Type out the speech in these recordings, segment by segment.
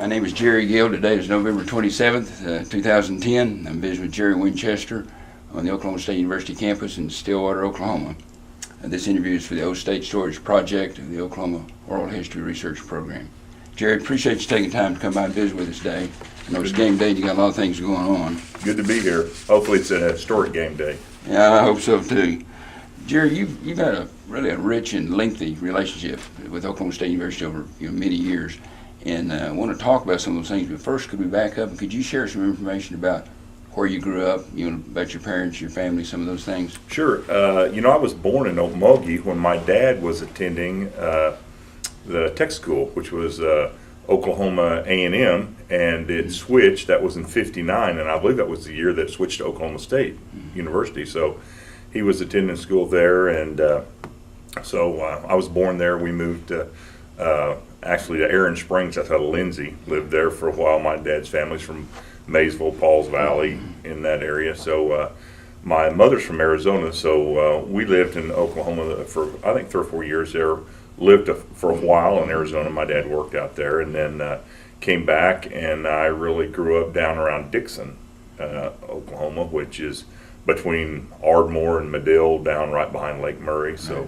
My name is Jerry Gill. Today is November 27th, 2010. I'm visiting with Jerry Winchester on the Oklahoma State University campus in Stillwater, Oklahoma. This interview is for the O State Storage Project of the Oklahoma Oral History Research Program. Jerry, appreciate you taking time to come by and visit with us today. I know it's game day and you got a lot of things going on. Good to be here. Hopefully it's a historic game day. Yeah, I hope so too. Jerry, you've had a really rich and lengthy relationship with Oklahoma State University over many years. And I want to talk about some of those things, but first, could we back up and could you share some information about where you grew up, about your parents, your family, some of those things? Sure. I was born in Okmulgee when my dad was attending the tech school, which was Oklahoma A&M, and it switched. That was in '59, and I believe that was the year that it switched to Oklahoma State University. So he was attending school there, and so I was born there. We moved actually to Aaron Springs. That's how Lindsay lived there for a while. My dad's family's from Maysville, Pauls Valley, in that area. So my mother's from Arizona, so we lived in Oklahoma for I think 3 or 4 years there. Lived for a while in Arizona. My dad worked out there, and then came back, and I really grew up down around Dickson, Oklahoma, which is between Ardmore and Medill, down right behind Lake Murray. So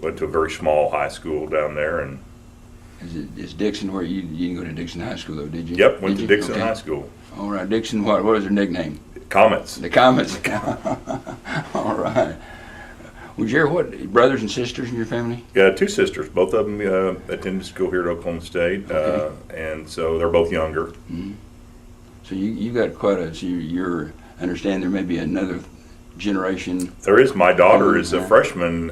went to a very small high school down there. And is Dickson where you didn't go to Dickson High School though, did you? Yep, went to Dickson High School. All right, Dickson. What was their nickname? Comets. The Comets. All right. Well, Jerry, what brothers and sisters in your family? Yeah, 2 sisters. Both of them attended school here at Oklahoma State, and so they're both younger. Mm-hmm. So you got quite a. So you're understand there may be another generation. There is. My daughter is a freshman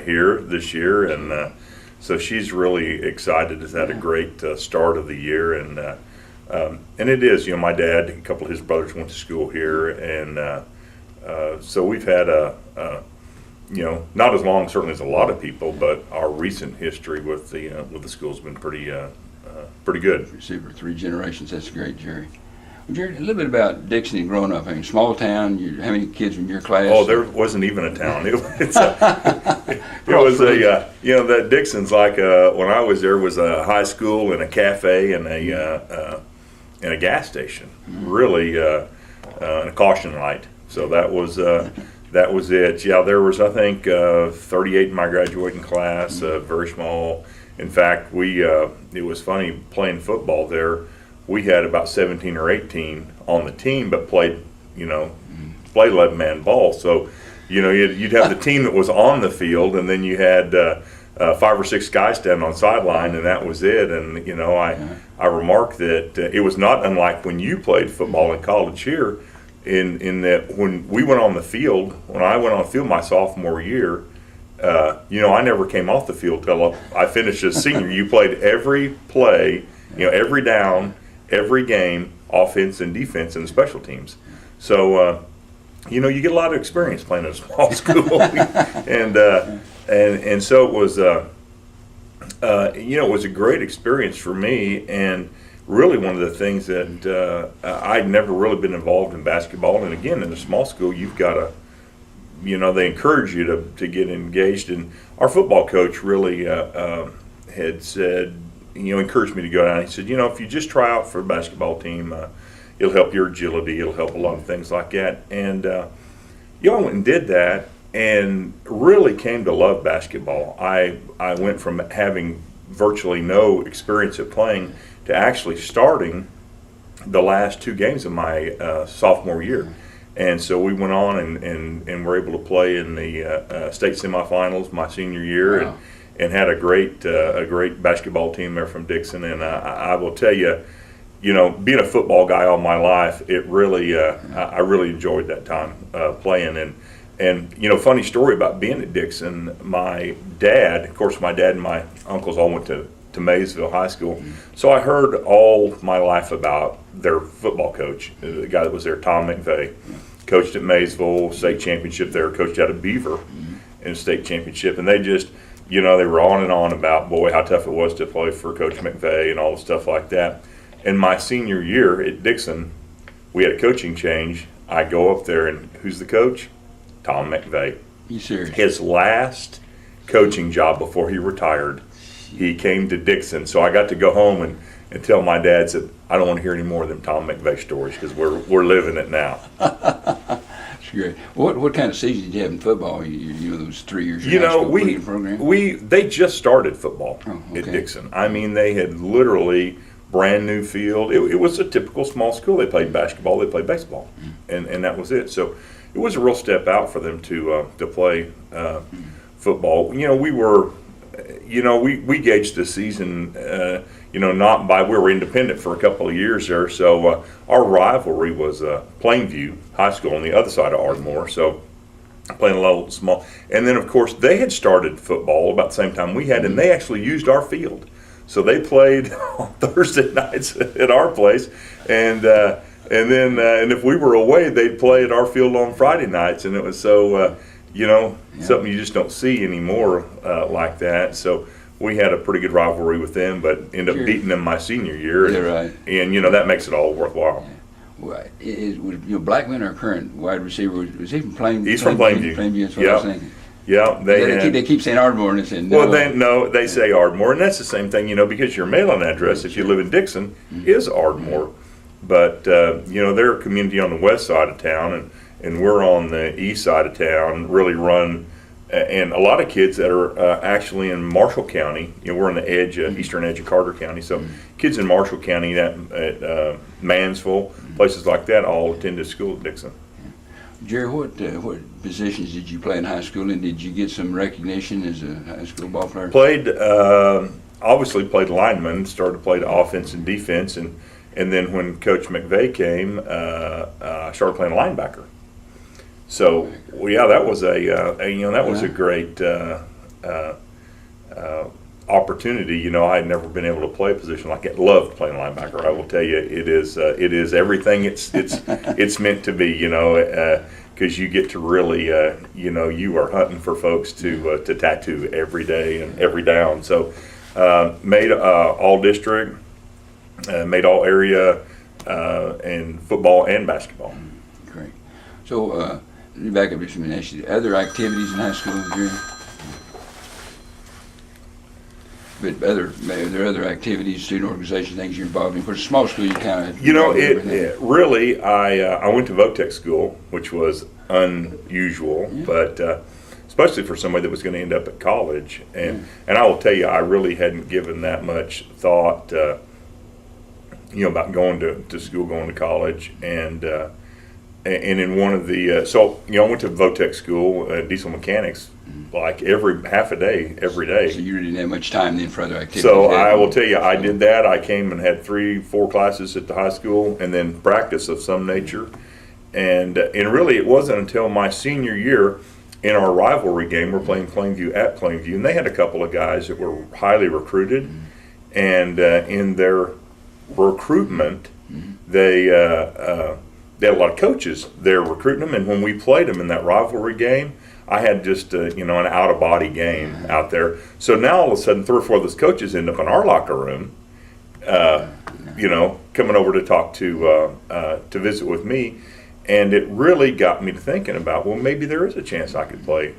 here this year, and so she's really excited. Has had a great start of the year, and it is. My dad, a couple of his brothers went to school here, and so we've had not as long certainly as a lot of people, but our recent history with the school's been pretty good. Super, 3 generations. That's great, Jerry. Well, Jerry, a little bit about Dickson and growing up. I mean, small town. How many kids in your class? Oh, there wasn't even a town. It was that Dickson's like when I was there was a high school and a cafe and a gas station, really, and a caution light. So that was it. Yeah, there was, I think, 38 in my graduating class, very small. In fact, it was funny playing football there. We had about 17 or 18 on the team, but played 11-man ball. So, you'd have the team that was on the field, and then you had 5 or 6 guys standing on sideline, and that was it. And, I remarked that it was not unlike when you played football in college here, in that when I went on the field my sophomore year, I never came off the field till I finished as senior. You played every play, every down, every game, offense and defense and special teams. So, you get a lot of experience playing at a small school, and so it was, it was a great experience for me, and really one of the things that I'd never really been involved in basketball. And again, in a small school, you've got to, they encourage you to get engaged. And our football coach really had said, encouraged me to go down. He said, if you just try out for a basketball team, it'll help your agility, it'll help a lot of things like that. And I went and did that and really came to love basketball. I went from having virtually no experience at playing to actually starting the last 2 games of my sophomore year. And so we went on and were able to play in the state semifinals my senior year. Wow. and had a great basketball team there from Dickson. And I will tell you, being a football guy all my life, it really I really enjoyed that time playing. And funny story about being at Dickson, my dad and my uncles all went to Maysville High School. Mm-hmm. So I heard all my life about their football coach, the guy that was there, Tom McVeigh. Coached at Maysville, state championship there, coached out of Beaver in a state championship. And they just, they were on and on about, boy, how tough it was to play for Coach McVeigh and all the stuff like that. And my senior year at Dickson, we had a coaching change. I go up there, and who's the coach? Tom McVeigh. You serious? His last coaching job before he retired, he came to Dickson. So I got to go home and tell my dad said, I don't want to hear any more of them Tom McVeigh stories because we're living it now. That's great. What kind of season did you have in football? You know, those 3 years. You know, program? They just started football okay. at Dickson. I mean, they had literally brand new field. It was a typical small school. They played basketball, they played baseball, and that was it. So it was a real step out for them to play football. You know, we gauged the season. Not by, we were independent for a couple of years there. So our rivalry was Plainview High School on the other side of Ardmore. So playing a little small, and then of course they had started football about the same time we had, and they actually used our field. So they played on Thursday nights at our place, and if we were away, they'd play at our field on Friday nights, and it was so something you just don't see anymore like that. So we had a pretty good rivalry with them, but ended up beating them my senior year, and that makes it all worthwhile. Yeah. Well, Blackman, our current wide receiver, was he from Plainview? He's from Plainview. Plainview, that's what I was thinking. Yeah, they keep saying Ardmore, and they say no. Well, they say Ardmore, and that's the same thing, because your mailing address, if you live in Dickson, is Ardmore. But they're a community on the west side of town, and we're on the east side of town. Really run, and a lot of kids that are actually in Marshall County. We're on the edge, eastern edge of Carter County. So kids in Marshall County, at Mansville, places like that, all attended school at Dickson. Jerry, what positions did you play in high school, and did you get some recognition as a high school ball player? Obviously played lineman, started to play the offense and defense, and then when Coach McVeigh came, I started playing linebacker. So, that was was a great opportunity. I had never been able to play a position like that. Loved playing linebacker. I will tell you, it is everything it's meant to be. Because you get to really, you are hunting for folks to tattoo every day and every down. So, made all district, made all area, in football and basketball. Great. So, let me back up just a minute. Ask you, other activities in high school, Jerry? But are there other activities, student organization things you're involved in? For a small school, you kind of really. I went to Votech school, which was unusual, but especially for somebody that was going to end up at college. And I will tell you, I really hadn't given that much thought, about going to school, going to college, and in one of the I went to Votech school, diesel mechanics. Like half a day, every day. So you didn't have much time then for other activities. So I will tell you, I did that. I came and had 3-4 classes at the high school, and then practice of some nature. And really, it wasn't until my senior year in our rivalry game, we're playing Plainview at Plainview, and they had a couple of guys that were highly recruited, and in their recruitment, they had a lot of coaches there recruiting them, and when we played them in that rivalry game, I had just an out-of-body game out there. So now all of a sudden, 3 or 4 of those coaches end up in our locker room, coming over to talk to visit with me, and it really got me to thinking about, well, maybe there is a chance I could play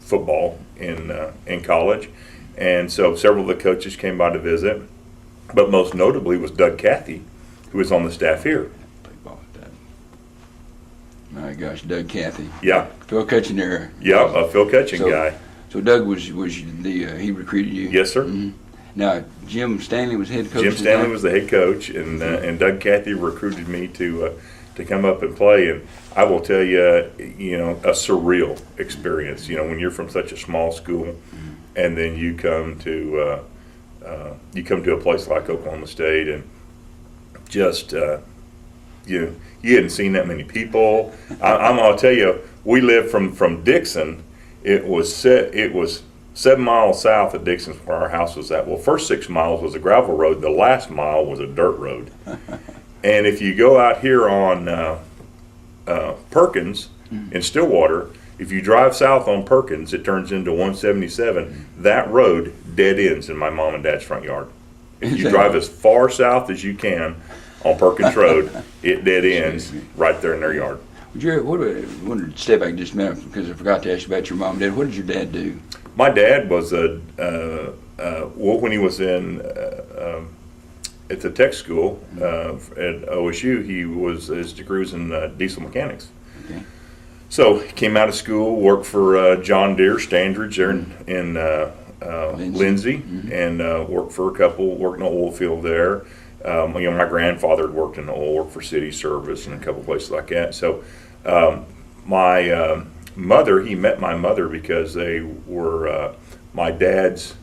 football in college, and so several of the coaches came by to visit, but most notably was Doug Cathey, who was on the staff here. My gosh, Doug Cathey. Yeah. Phil Cutchin era. Yeah, a Phil Cutchin guy. So Doug was he recruited you? Yes, sir. Mm-hmm. Now Jim Stanley was head coach. Jim Stanley was the head coach, and Doug Cathey recruited me to come up and play. And I will tell you, a surreal experience. When you're from such a small school, and then you come to a place like Oklahoma State, and just you hadn't seen that many people. I'm gonna tell you, we lived from Dickson. It was 7 miles south of Dickson where our house was at. Well, first 6 miles was a gravel road. The last mile was a dirt road. And if you go out here on Perkins in Stillwater, if you drive south on Perkins, it turns into 177. That road dead ends in my mom and dad's front yard. If you drive as far south as you can on Perkins Road, it dead ends right there in their yard. Jerry, I wanted to step back just a minute because I forgot to ask you about your mom and dad. What did your dad do? My dad was when he was in at the tech school at OSU. His degree was in diesel mechanics. Okay. So he came out of school, worked for John Deere Standridge there in Lindsay, and worked for worked in the oil field there. My grandfather had worked in the oil, worked for city service and a couple places like that. So my mother, he met my mother because they were my dad's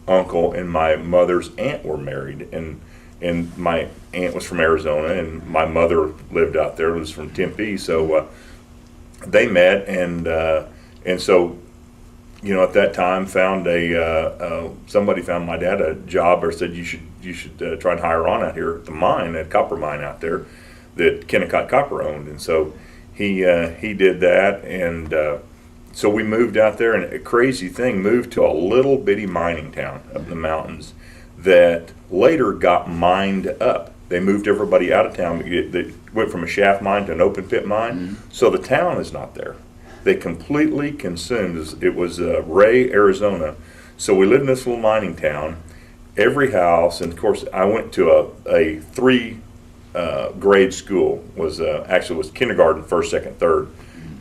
uncle and my mother's aunt were married, and my aunt was from Arizona and my mother lived out there, was from Tempe. So they met, and so, at that time found somebody found my dad a job, or said you should try and hire on out here at the mine, at copper mine out there that Kennecott Copper owned. And so he did that, and so we moved out there, and a crazy thing, moved to a little bitty mining town up in the mountains that later got mined up. They moved everybody out of town. They went from a shaft mine to an open pit mine. So the town is not there. They completely consumed. It was Ray, Arizona. So we lived in this little mining town. Every house, and of course I went to a 3 grade school. Actually was kindergarten, first, second, third.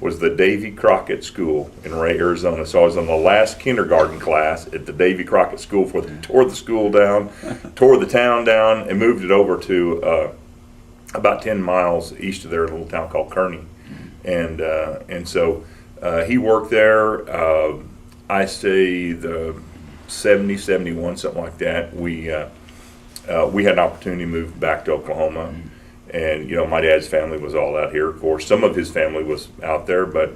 Was the Davy Crockett School in Ray, Arizona. So I was in the last kindergarten class at the Davy Crockett School before they tore the school down, tore the town down, and moved it over to about 10 miles east of there, a little town called Kearney. And so he worked there. I say the 70, 71, something like that. We had an opportunity to move back to Oklahoma. And, my dad's family was all out here. Of course, some of his family was out there, but,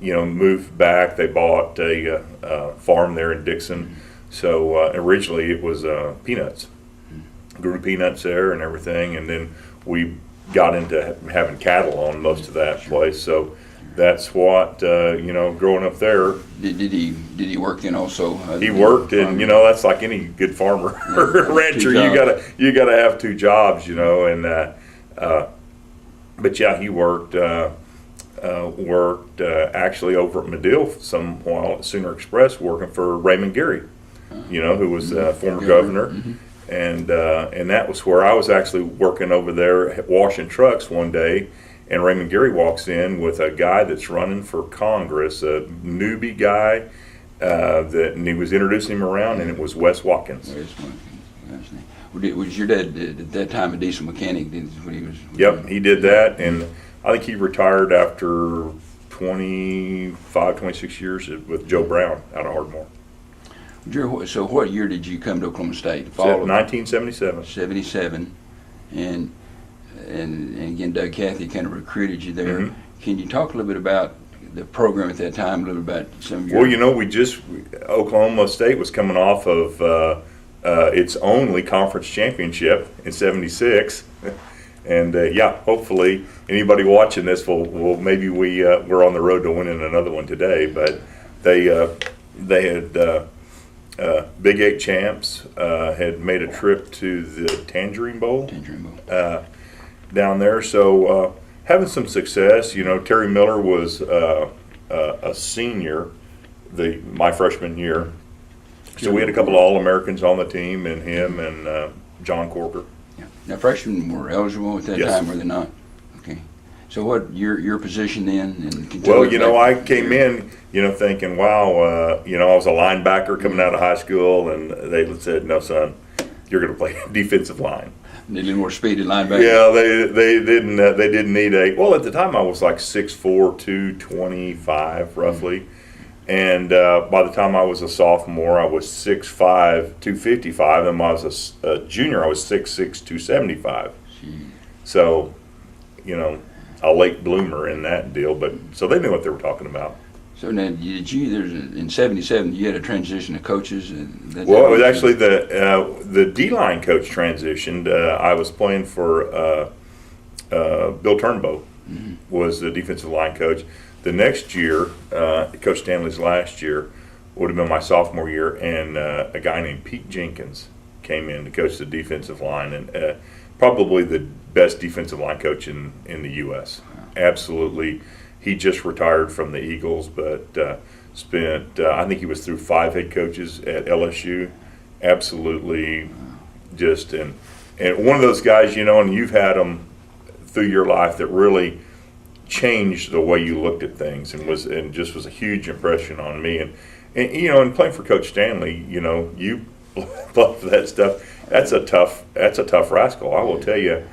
moved back. They bought a farm there in Dickson. So originally it was peanuts. Grew peanuts there and everything. And then we got into having cattle on most of that place. So that's what, growing up there. Did he work then also? He worked, and that's like any good farmer or rancher. You gotta have 2 jobs, and but yeah, he worked actually over at Medill some while at Sooner Express, working for Raymond Gary, who was former governor. And that was where I was actually working over there washing trucks one day. And Raymond Gary walks in with a guy that's running for Congress, a newbie guy, and he was introducing him around, and it was Wes Watkins. Was your dad at that time a diesel mechanic? Yep, he did that, and I think he retired after 25, 26 years with Joe Brown out of Ardmore. So what year did you come to Oklahoma State? 1977. 77, and again, Doug Cathey kind of recruited you there. Can you talk a little bit about the program at that time, a little bit about some of your... Well, Oklahoma State was coming off of its only conference championship in 76. And hopefully anybody watching this will maybe we're on the road to winning another one today. But they had Big 8 champs, had made a trip to the Tangerine Bowl. Down there, so having some success. Terry Miller was a senior my freshman year, so we had a couple of All-Americans on the team, and him and John Corker. Yeah. Now freshmen were eligible at that time, were they not? Okay. So what your position then? Well, I came in, thinking, wow, I was a linebacker coming out of high school, and they said, no, son, you're going to play defensive line. They needed more speed at linebacker. Yeah, they didn't need at the time I was like 6'4", 225 roughly, and by the time I was a sophomore I was 6'5", 255, and when I was a junior I was 6'6", 275. So, a late bloomer in that deal, but so they knew what they were talking about. So now, in 77, you had a transition of coaches? Well, it was actually the D-line coach transitioned. I was playing for Bill Turnbow, was the defensive line coach. The next year, Coach Stanley's last year, would have been my sophomore year, and a guy named Pete Jenkins came in to coach the defensive line, and probably the best defensive line coach in the U.S. Wow. Absolutely. He just retired from the Eagles, but spent, I think he was through 5 head coaches at LSU. Absolutely just and one of those guys, and you've had them through your life that really changed the way you looked at things and just was a huge impression on me. And playing for Coach Stanley, you love that stuff. That's a tough rascal. I will tell you.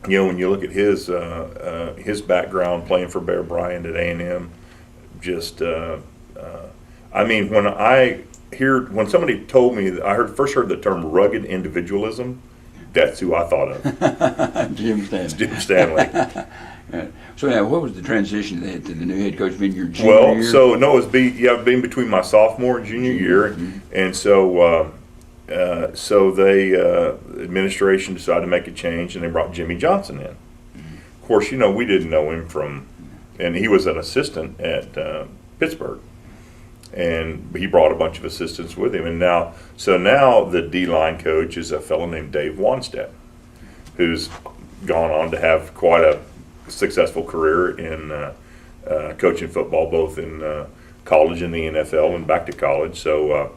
When you look at his background playing for Bear Bryant at A&M, when somebody told me, first heard the term rugged individualism, that's who I thought of. Jim Stanley. Jim Stanley. Right. So now, what was the transition to the new head coach being your junior year? So no, it was being between my sophomore and junior year, and so administration decided to make a change, and they brought Jimmy Johnson in. Of course, we didn't know him and he was an assistant at Pittsburgh, and he brought a bunch of assistants with him. And now the D-line coach is a fellow named Dave Wanstead, who's gone on to have quite a successful career in coaching football, both in college and the NFL and back to college. So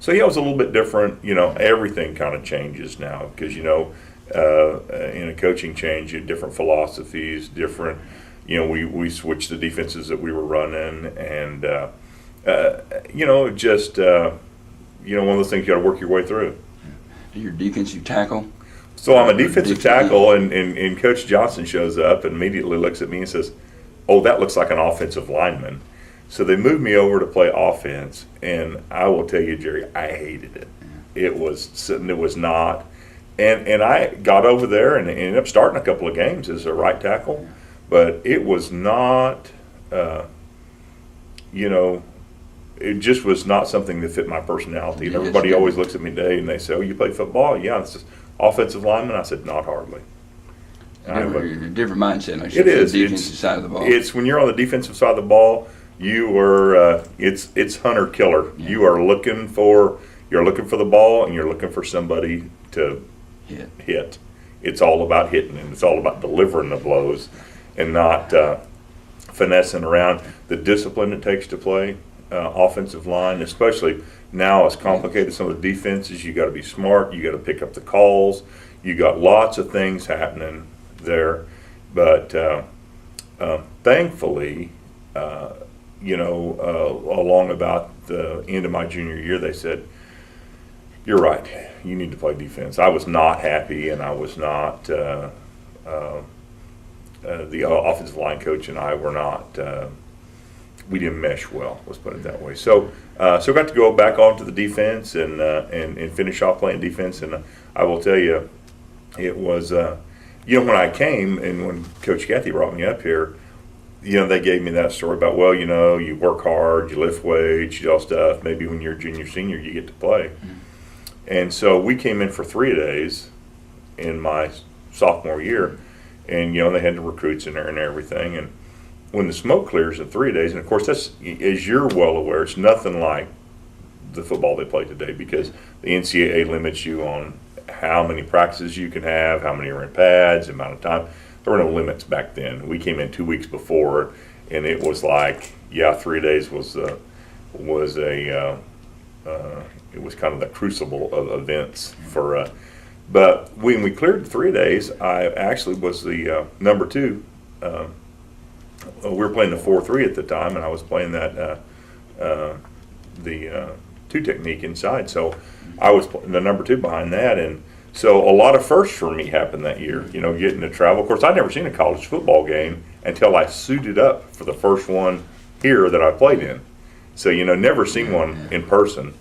yeah, it was a little bit different. Everything kind of changes now because, in a coaching change, you have different philosophies, different, we switched the defenses that we were running and, one of those things you got to work your way through. Your defensive tackle? So I'm a defensive tackle, and Coach Johnson shows up and immediately looks at me and says, "Oh, that looks like an offensive lineman." So they moved me over to play offense, and I will tell you, Jerry, I hated it. It was not, and I got over there and ended up starting a couple of games as a right tackle, but it was not, it just was not something that fit my personality. And everybody always looks at me today and they say, "Oh, you play football?" "Yeah." "It's just offensive lineman?" I said, "Not hardly." Different mindset. It is. The defensive side of the ball. It's when you're on the defensive side of the ball, you are it's hunter killer. Yeah. You are looking for the ball, and you're looking for somebody to hit. It's all about hitting, and it's all about delivering the blows, and not finessing around. The discipline it takes to play offensive line, especially now, as complicated some of the defenses. You got to be smart. You got to pick up the calls. You got lots of things happening there, but thankfully. Along about the end of my junior year, they said, "You're right. You need to play defense." I was not happy, and I was not. The offensive line coach and I were not. We didn't mesh well. Let's put it that way. So got to go back onto the defense and finish off playing defense. And I will tell you, it was when I came and when Coach Cathey brought me up here. They gave me that story about, you work hard, you lift weights, you do all stuff. Maybe when you're junior, senior, you get to play. Mm-hmm. And so we came in for 3 days in my sophomore year, and they had the recruits in there and everything. And when the smoke clears in 3 days, and of course that's, as you're well aware, it's nothing like the football they play today because the NCAA limits you on how many practices you can have, how many are in pads, amount of time. There were no limits back then. We came in 2 weeks before, and it was like, 3 days was it was kind of the crucible of events for. But when we cleared 3 days, I actually was the number 2. We were playing the 4-3 at the time, and I was playing that the 2 technique inside. So I was the number 2 behind that, and. So a lot of firsts for me happened that year, getting to travel. Of course, I'd never seen a college football game until I suited up for the first one here that I played in. So, never seen one in person.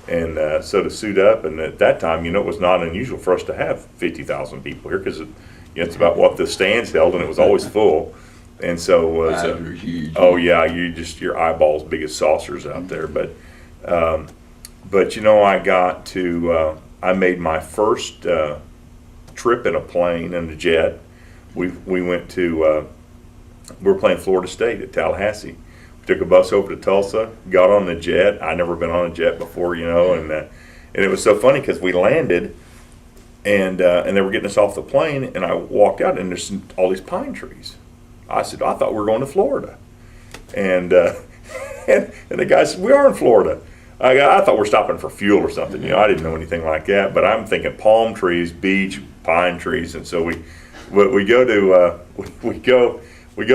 And so to suit up, and at that time, it was not unusual for us to have 50,000 people here because it's about what the stands held, and it was always full. And so it was, oh yeah, your eyeballs big as saucers out there. But I got to. I made my first trip in a plane in a jet. We went to we were playing Florida State at Tallahassee. We took a bus over to Tulsa, got on the jet. I'd never been on a jet before, and it was so funny because we landed and they were getting us off the plane, and I walked out and there's all these pine trees. I said, "I thought we were going to Florida," and and the guy said, "We are in Florida." I thought we're stopping for fuel or something. You know, I didn't know anything like that. But I'm thinking palm trees, beach, pine trees, and so we go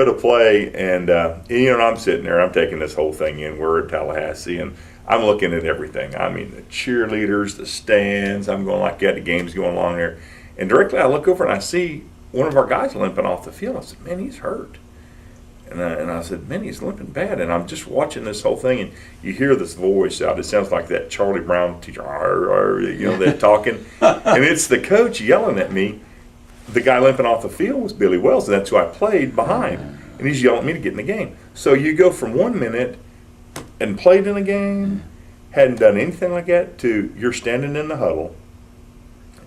to play, and you know, I'm sitting there, I'm taking this whole thing in. We're at Tallahassee, and I'm looking at everything. I mean, the cheerleaders, the stands. I'm going like that. The game's going along there, and directly I look over and I see one of our guys limping off the field. I said, "Man, he's hurt." And I said, "Man, he's limping bad." And I'm just watching this whole thing, and you hear this voice out. It sounds like that Charlie Brown teacher, you know, that talking, and it's the coach yelling at me. The guy limping off the field was Billy Wells, and that's who I played behind. And he's yelling at me to get in the game. So you go from 1 minute and played in a game, hadn't done anything like that, to you're standing in the huddle,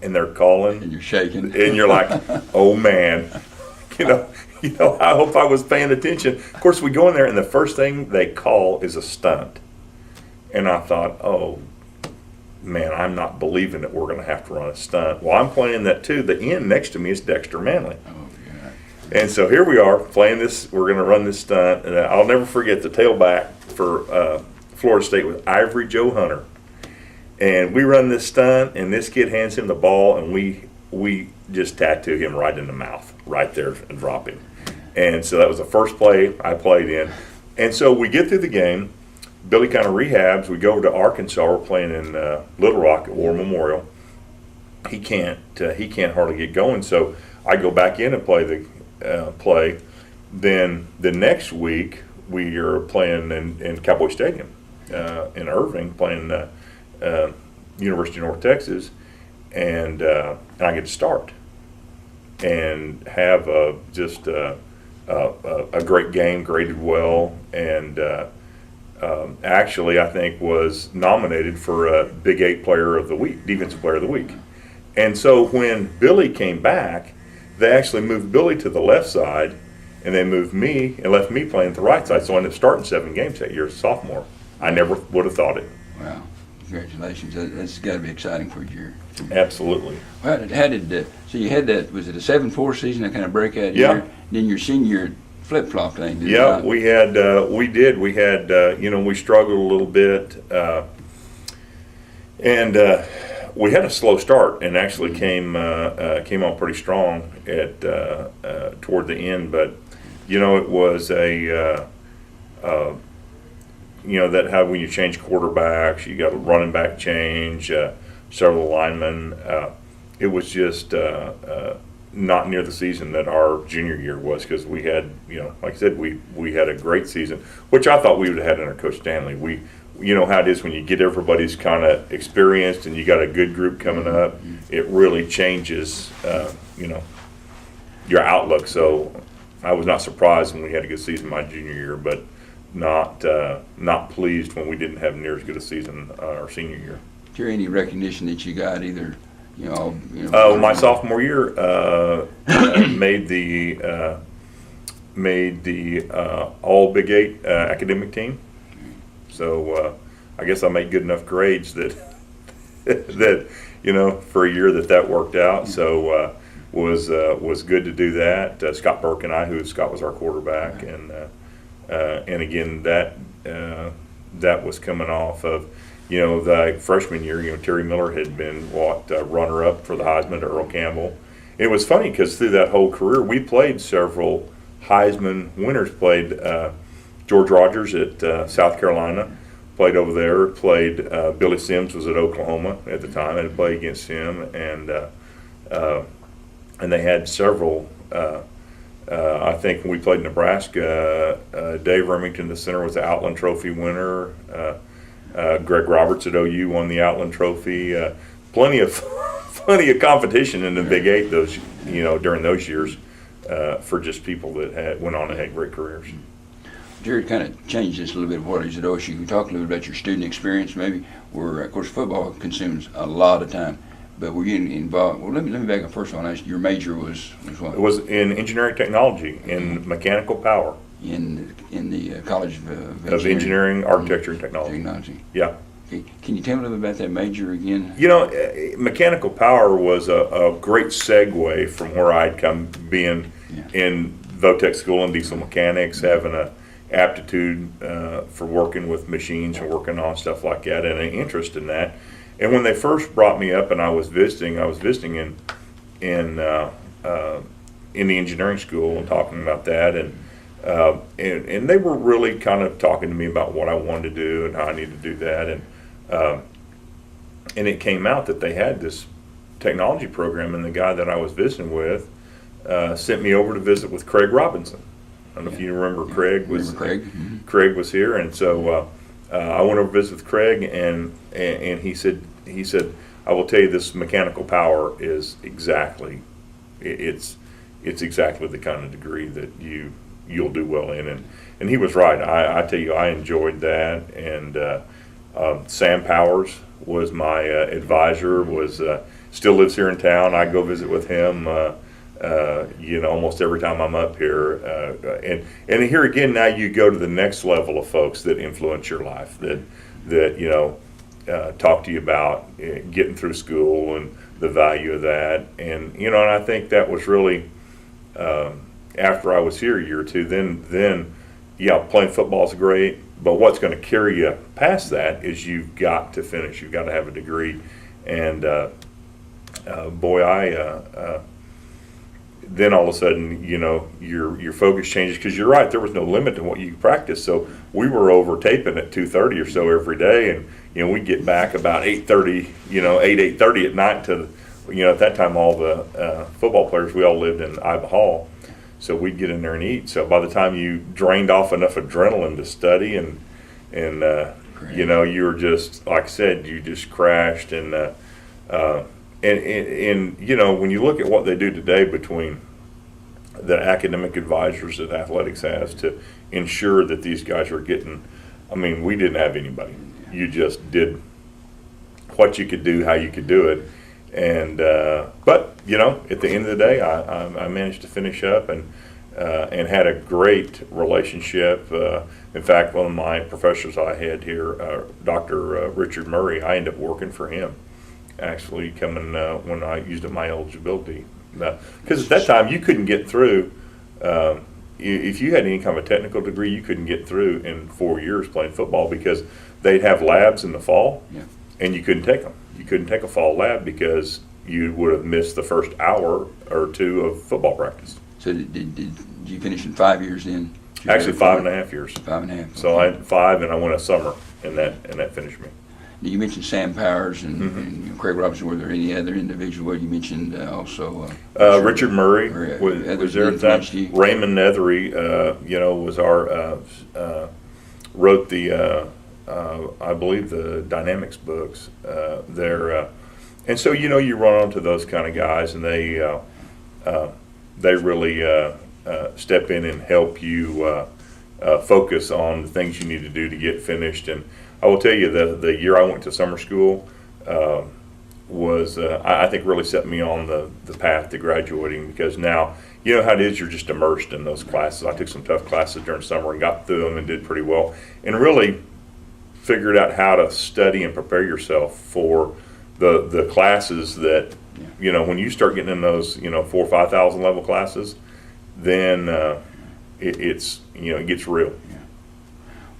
and they're calling. And you're shaking. And you're like, oh, man. You know, I hope I was paying attention. Of course, we go in there, and the first thing they call is a stunt. And I thought, oh, man, I'm not believing that we're going to have to run a stunt. Well, I'm playing that too. The end next to me is Dexter Manley. Oh, yeah. And so here we are playing this. We're going to run this stunt. And I'll never forget the tailback for Florida State was Ivory Joe Hunter. And we run this stunt, and this kid hands him the ball, and we just tattoo him right in the mouth, right there, and drop him. And so that was the first play I played in. And so we get through the game. Billy kind of rehabs. We go over to Arkansas. We're playing in Little Rock at War Memorial. He can't hardly get going. So I go back in and play the play. Then the next week we are playing in Cowboy Stadium in Irving, playing University of North Texas, and I get to start and have just a great game, graded well, and. Actually, I think was nominated for a Big 8 Player of the Week, Defensive Player of the Week. And so when Billy came back, they actually moved Billy to the left side, and they moved me and left me playing the right side. So I ended up starting 7 games that year as a sophomore. I never would have thought it. Wow. Congratulations. That's got to be exciting for you. Absolutely. How did so you had that, was it a 7-4 season, that kind of breakout Yeah. year? Then your senior flip-flop thing, did it Yeah, not? we did. We had, you know, we struggled a little bit. And we had a slow start and actually came on pretty strong at toward the end. But, you know, it was you know, that how when you change quarterbacks, you got a running back change, several linemen. It was just not near the season that our junior year was, because we had, you know, like I said, we had a great season, which I thought we would have had under Coach Stanley. You know how it is when you get everybody's kind of experienced and you got a good group coming up, it really changes, you know, your outlook. So I was not surprised when we had a good season my junior year, but not pleased when we didn't have near as good a season our senior year. Is there any recognition that you got either, my sophomore year, made the all Big 8 academic team. So I guess I made good enough grades that that, you know, for a year that worked out. So was good to do that. Scott Burke and I, Scott was our quarterback, and again that was coming off of, you know, the freshman year. You know, Terry Miller had been runner-up for the Heisman to Earl Campbell. It was funny because through that whole career, we played several Heisman winners. Played George Rogers at South Carolina, played over there. Played Billy Sims was at Oklahoma at the time, and played against him. And they had several. I think when we played Nebraska, Dave Remington, the center, was the Outland Trophy winner. Greg Roberts at OU won the Outland Trophy. Plenty of competition in the Big 8 during those years for just people that went on and had great careers. Jerry kind of changed this a little bit of what he's at OSU. Can you talk a little bit about your student experience, maybe, where, of course, football consumes a lot of time, but were you involved? Well, let me back up first of all. Your major was what? It was in engineering technology, in mechanical power. In the College of Engineering, Architecture, and Technology. Yeah. Okay. Can you tell me a little bit about that major again? You know, mechanical power was a great segue from where I'd come, being in Votech School in diesel mechanics, having aptitude for working with machines and working on stuff like that, and an interest in that. And when they first brought me up and I was visiting in the engineering school and talking about that, and they were really kind of talking to me about what I wanted to do and how I needed to do that, and it came out that they had this technology program, and the guy that I was visiting with sent me over to visit with Craig Robinson. I don't know if you remember Craig was Craig. Mm-hmm. Craig was here, and so I went over to visit with Craig, and he said I will tell you, this mechanical power is exactly it's exactly the kind of degree that you'll do well in, and he was right. I tell you, I enjoyed that, and Sam Powers was my advisor. Still lives here in town. I go visit with him. Almost every time I'm up here, and here again, now you go to the next level of folks that influence your life, that talk to you about getting through school and the value of that, and I think that was really after I was here a year or two. Then playing football is great, but what's going to carry you past that is you've got to finish. You've got to have a degree, and then all of a sudden, your focus changes, because you're right, there was no limit to what you could practice. So we were over taping at 2:30 or so every day, and we'd get back about 8:30, 8:30 at night to, at that time all the football players, we all lived in Iba Hall, so we'd get in there and eat. So by the time you drained off enough adrenaline to study, and you were just, like I said, you just crashed, and when you look at what they do today between the academic advisors that athletics has to ensure that these guys are getting, we didn't have anybody. You just did what you could do, how you could do it. And but at the end of the day, I managed to finish up and had a great relationship. In fact, one of my professors I had here, Dr. Richard Murray, I ended up working for him, actually coming when I used up my eligibility, because at that time you couldn't get through, if you had any kind of a technical degree, you couldn't get through in 4 years playing football, because they'd have labs in the fall, and you couldn't take them. You couldn't take a fall lab because you would have missed the first hour or two of football practice. So did you finish in 5 years then? Actually, 5.5 years. 5.5. Okay. So I had 5, and I went a summer, and that finished me. You mentioned Sam Powers and Craig Robinson. Were there any other individuals? You mentioned also Richard Murray was there at that time. Raymond Nethery, was our wrote the I believe the dynamics books there, and so you run onto those kind of guys, and they really step in and help you focus on the things you need to do to get finished. And I will tell you, the year I went to summer school was, I think, really set me on the path to graduating, because now, you know how it is, you're just immersed in those classes. I took some tough classes during summer and got through them and did pretty well, and really figured out how to study and prepare yourself for the classes that, when you start getting in those, 4,000 or 5,000 level classes, then it gets real.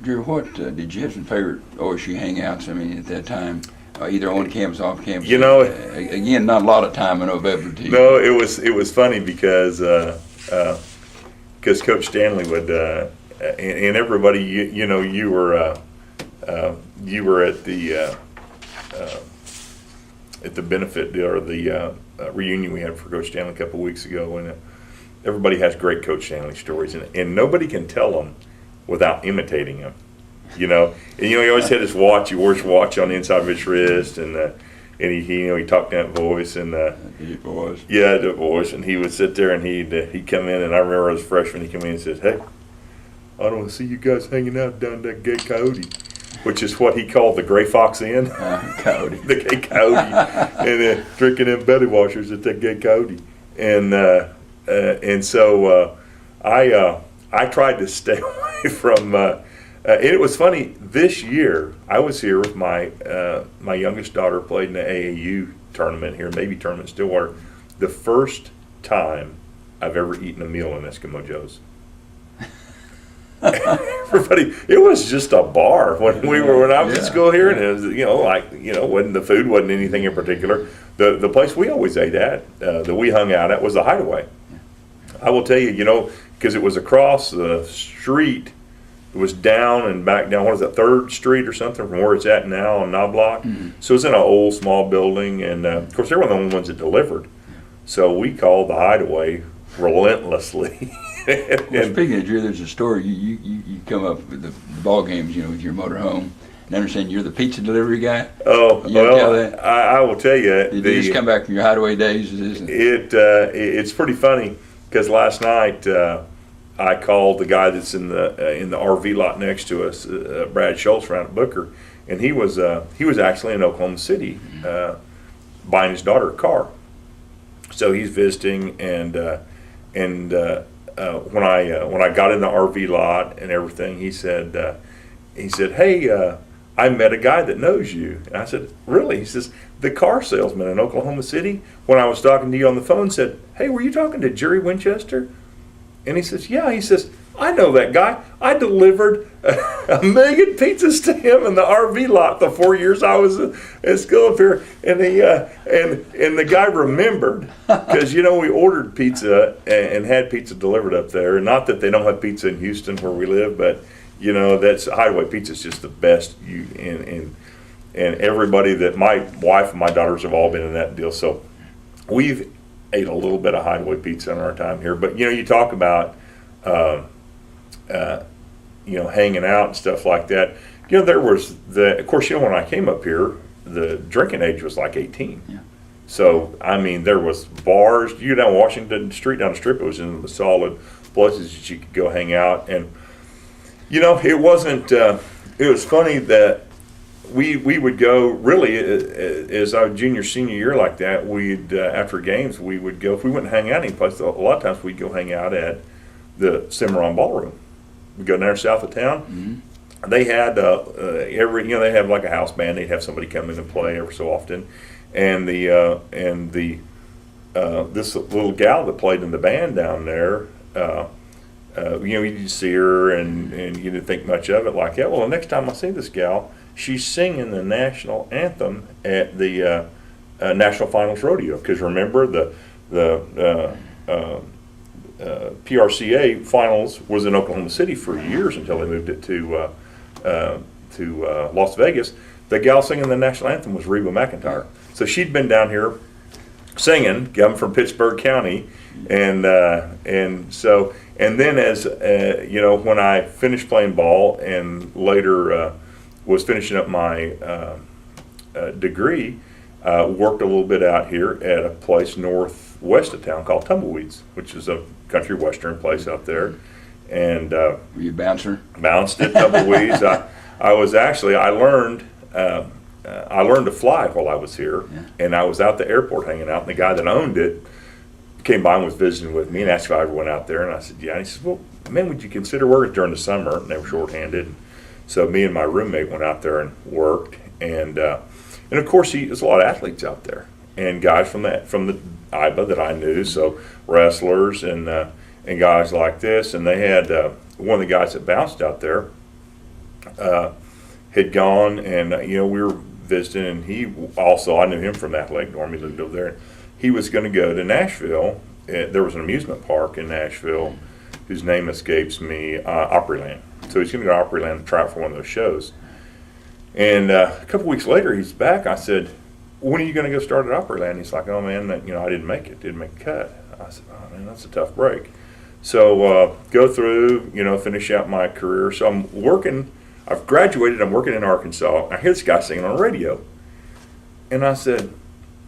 Jerry, what did you have some favorite OSU hangouts? at that time, either on campus, off campus. Again, not a lot of time in November. No, it was funny because Coach Stanley would and everybody, you were at the benefit or the reunion we had for Coach Stanley a couple of weeks ago, and everybody has great Coach Stanley stories, and nobody can tell them without imitating him, and he always had his watch. He wore his watch on the inside of his wrist, and he talked that voice, and deep voice. Yeah, the voice, and he would sit there, and he'd come in, and I remember as a freshman, he came in and said, "Hey, I don't want to see you guys hanging out down that gay coyote," which is what he called the Gray Fox Inn, coyote, the gay coyote, and drinking them belly washers at that gay coyote, and so I tried to stay away from. And it was funny. This year, I was here with my youngest daughter, played in the AAU tournament here, maybe tournament in Stillwater. The first time I've ever eaten a meal in Eskimo Joe's. everybody, it was just a bar when I was in school here, and it was, wasn't the food, wasn't anything in particular. The place we always ate at, that we hung out at, was the Hideaway. I will tell you, because it was across the street. It was down and back down, what is that, 3rd Street or something from where it's at now on Knobloch. Mm-hmm. So it's in an old small building, and of course they were the only ones that delivered. So we called the Hideaway relentlessly. Well, speaking of Drew, there's a story. You come up with the ball games, with your motorhome. And I understand you're the pizza delivery guy. Oh, well, I will tell you. Did you just come back from your Hideaway days? It's pretty funny because last night I called the guy that's in the RV lot next to us, Brad Schultz, around at Booker, and he was actually in Oklahoma City buying his daughter a car. So he's visiting, and when I got in the RV lot and everything, he said, "Hey, I met a guy that knows you." And I said, "Really?" He says, "The car salesman in Oklahoma City, when I was talking to you on the phone, said, 'Hey, were you talking to Jerry Winchester?'" And he says, "Yeah." He says, "I know that guy. I delivered 1 million pizzas to him in the RV lot the 4 years I was at school up here." And the guy remembered because we ordered pizza and had pizza delivered up there. Not that they don't have pizza in Houston where we live, but that's Hideaway Pizza is just the best. And everybody that my wife and my daughters have all been in that deal. So we've ate a little bit of Hideaway Pizza in our time here. But you talk about hanging out and stuff like that. There was of course, when I came up here, the drinking age was like 18. Yeah. So, there was bars. Down Washington Street, down the strip, it was in the solid places that you could go hang out. And, it wasn't, it was funny that we would go, really, as our junior, senior year like that, we'd, after games, we would go, if we wouldn't hang out any place, a lot of times we'd go hang out at the Cimarron Ballroom. We go down there south of town. Mm-hmm. They had they have like a house band. They'd have somebody come in and play every so often, and this little gal that played in the band down there, you just see her and you didn't think much of it like that. Well, the next time I see this gal, she's singing the national anthem at the National Finals Rodeo. Because remember the PRCA Finals was in Oklahoma City for years until they moved it to Las Vegas. The gal singing the national anthem was Reba McEntire. So she'd been down here singing, coming from Pittsburgh County, and then as when I finished playing ball and later was finishing up my degree, worked a little bit out here at a place northwest of town called Tumbleweeds, which is a country western place out there. And were you a bouncer? Bounced at Tumbleweeds. I learned to fly while I was here, and I was out the airport hanging out, and the guy that owned it came by and was visiting with me and asked if I ever went out there, and I said, yeah. And he says, well, man, would you consider working during the summer? And they were shorthanded. So me and my roommate went out there and worked, and of course there's a lot of athletes out there, and guys from the IBA that I knew, so wrestlers and guys like this, and they had one of the guys that bounced out there had gone, and we were visiting, and he also, I knew him from Athletic Dorm, he lived over there. He was going to go to Nashville. There was an amusement park in Nashville whose name escapes me, Opryland. So he's going to go to Opryland to try out for one of those shows. And a couple weeks later, he's back. I said, when are you going to go start at Opryland? He's like, oh, man, I didn't make it. Didn't make a cut. I said, oh, man, that's a tough break. So go through, finish out my career. So I'm working. I've graduated. I'm working in Arkansas. I hear this guy singing on the radio. And I said,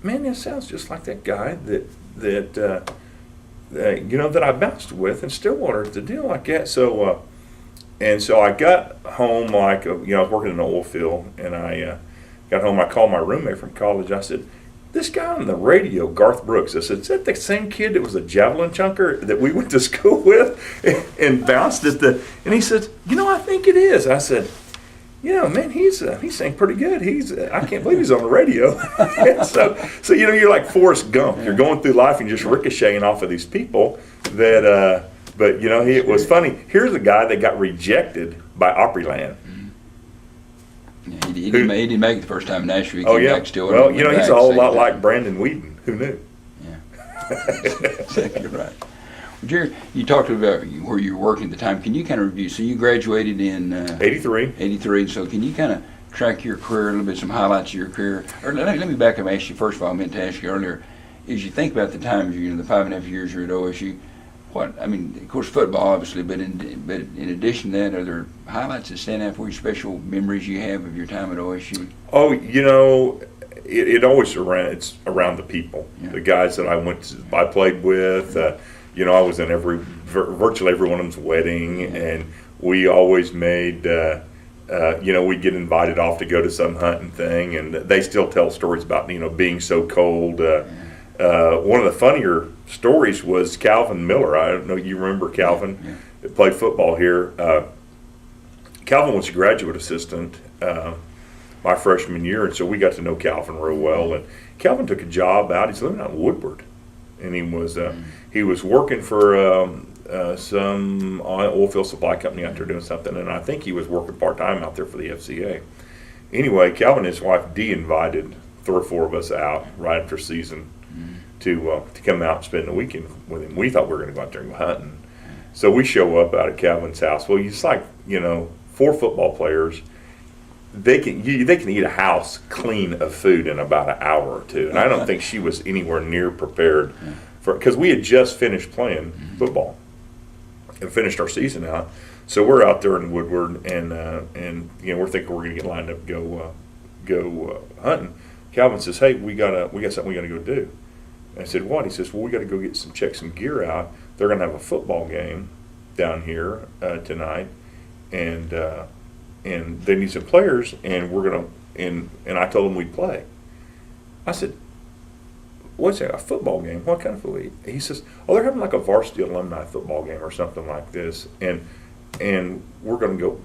man, this sounds just like that guy that I bounced with in Stillwater. It's a deal like that. So, so I got home I was working in the oil field, and I got home. I called my roommate from college. I said, this guy on the radio, Garth Brooks. I said, is that the same kid that was a javelin chunker that we went to school with and bounced at the? And he said, I think it is. I said, man, he sang pretty good. I can't believe he's on the radio. so you're like Forrest Gump. You're going through life and just ricocheting off of these people that But it was funny. Here's a guy that got rejected by Opryland. Yeah, he didn't make it the first time in Nashville. He Oh came yeah. back still. Well, he's a whole lot like Brandon Whedon. Who knew? Exactly right. Well, Jerry, you talked about where you were working at the time. Can you kind of review? So you graduated in 83. 83. So can you kind of track your career a little bit, some highlights of your career? Or let me back up and ask you, first of all, I meant to ask you earlier, as you think about the times, the 5.5 years you're at OSU, of course, football, obviously, but in addition to that, are there highlights that stand out for you, special memories you have of your time at OSU? Oh, it always it's around the people, the guys that I played with. I was in virtually every one of them's wedding, and we always made, we'd get invited off to go to some hunting thing, and they still tell stories about, being so cold. One of the funnier stories was Calvin Miller. I don't know, you remember Calvin, that played football here. Calvin was a graduate assistant my freshman year, and so we got to know Calvin real well. And Calvin took a job out. He's living out in Woodward, and he was working for some oil field supply company out there doing something, and I think he was working part-time out there for the FCA. Anyway, Calvin and his wife Dee invited 3 or 4 of us out right after season to come out and spend the weekend with him. We thought we were going to go out there and go hunting. So we show up out at Calvin's house. Well, it's like, 4 football players. They can eat a house clean of food in about an hour or 2. And I don't think she was anywhere near prepared because we had just finished playing football and finished our season out. So we're out there in Woodward, and we're thinking we're going to get lined up to go hunting. Calvin says, "Hey, we got something we got to go do." And I said, "What?" He says, "Well, we got to go check some gear out. They're going to have a football game down here tonight, and they need some players, and we're going to." And I told him we'd play. I said, "What's that? A football game? What kind of football?" He says, "Oh, they're having like a varsity alumni football game or something like this, and we're going to go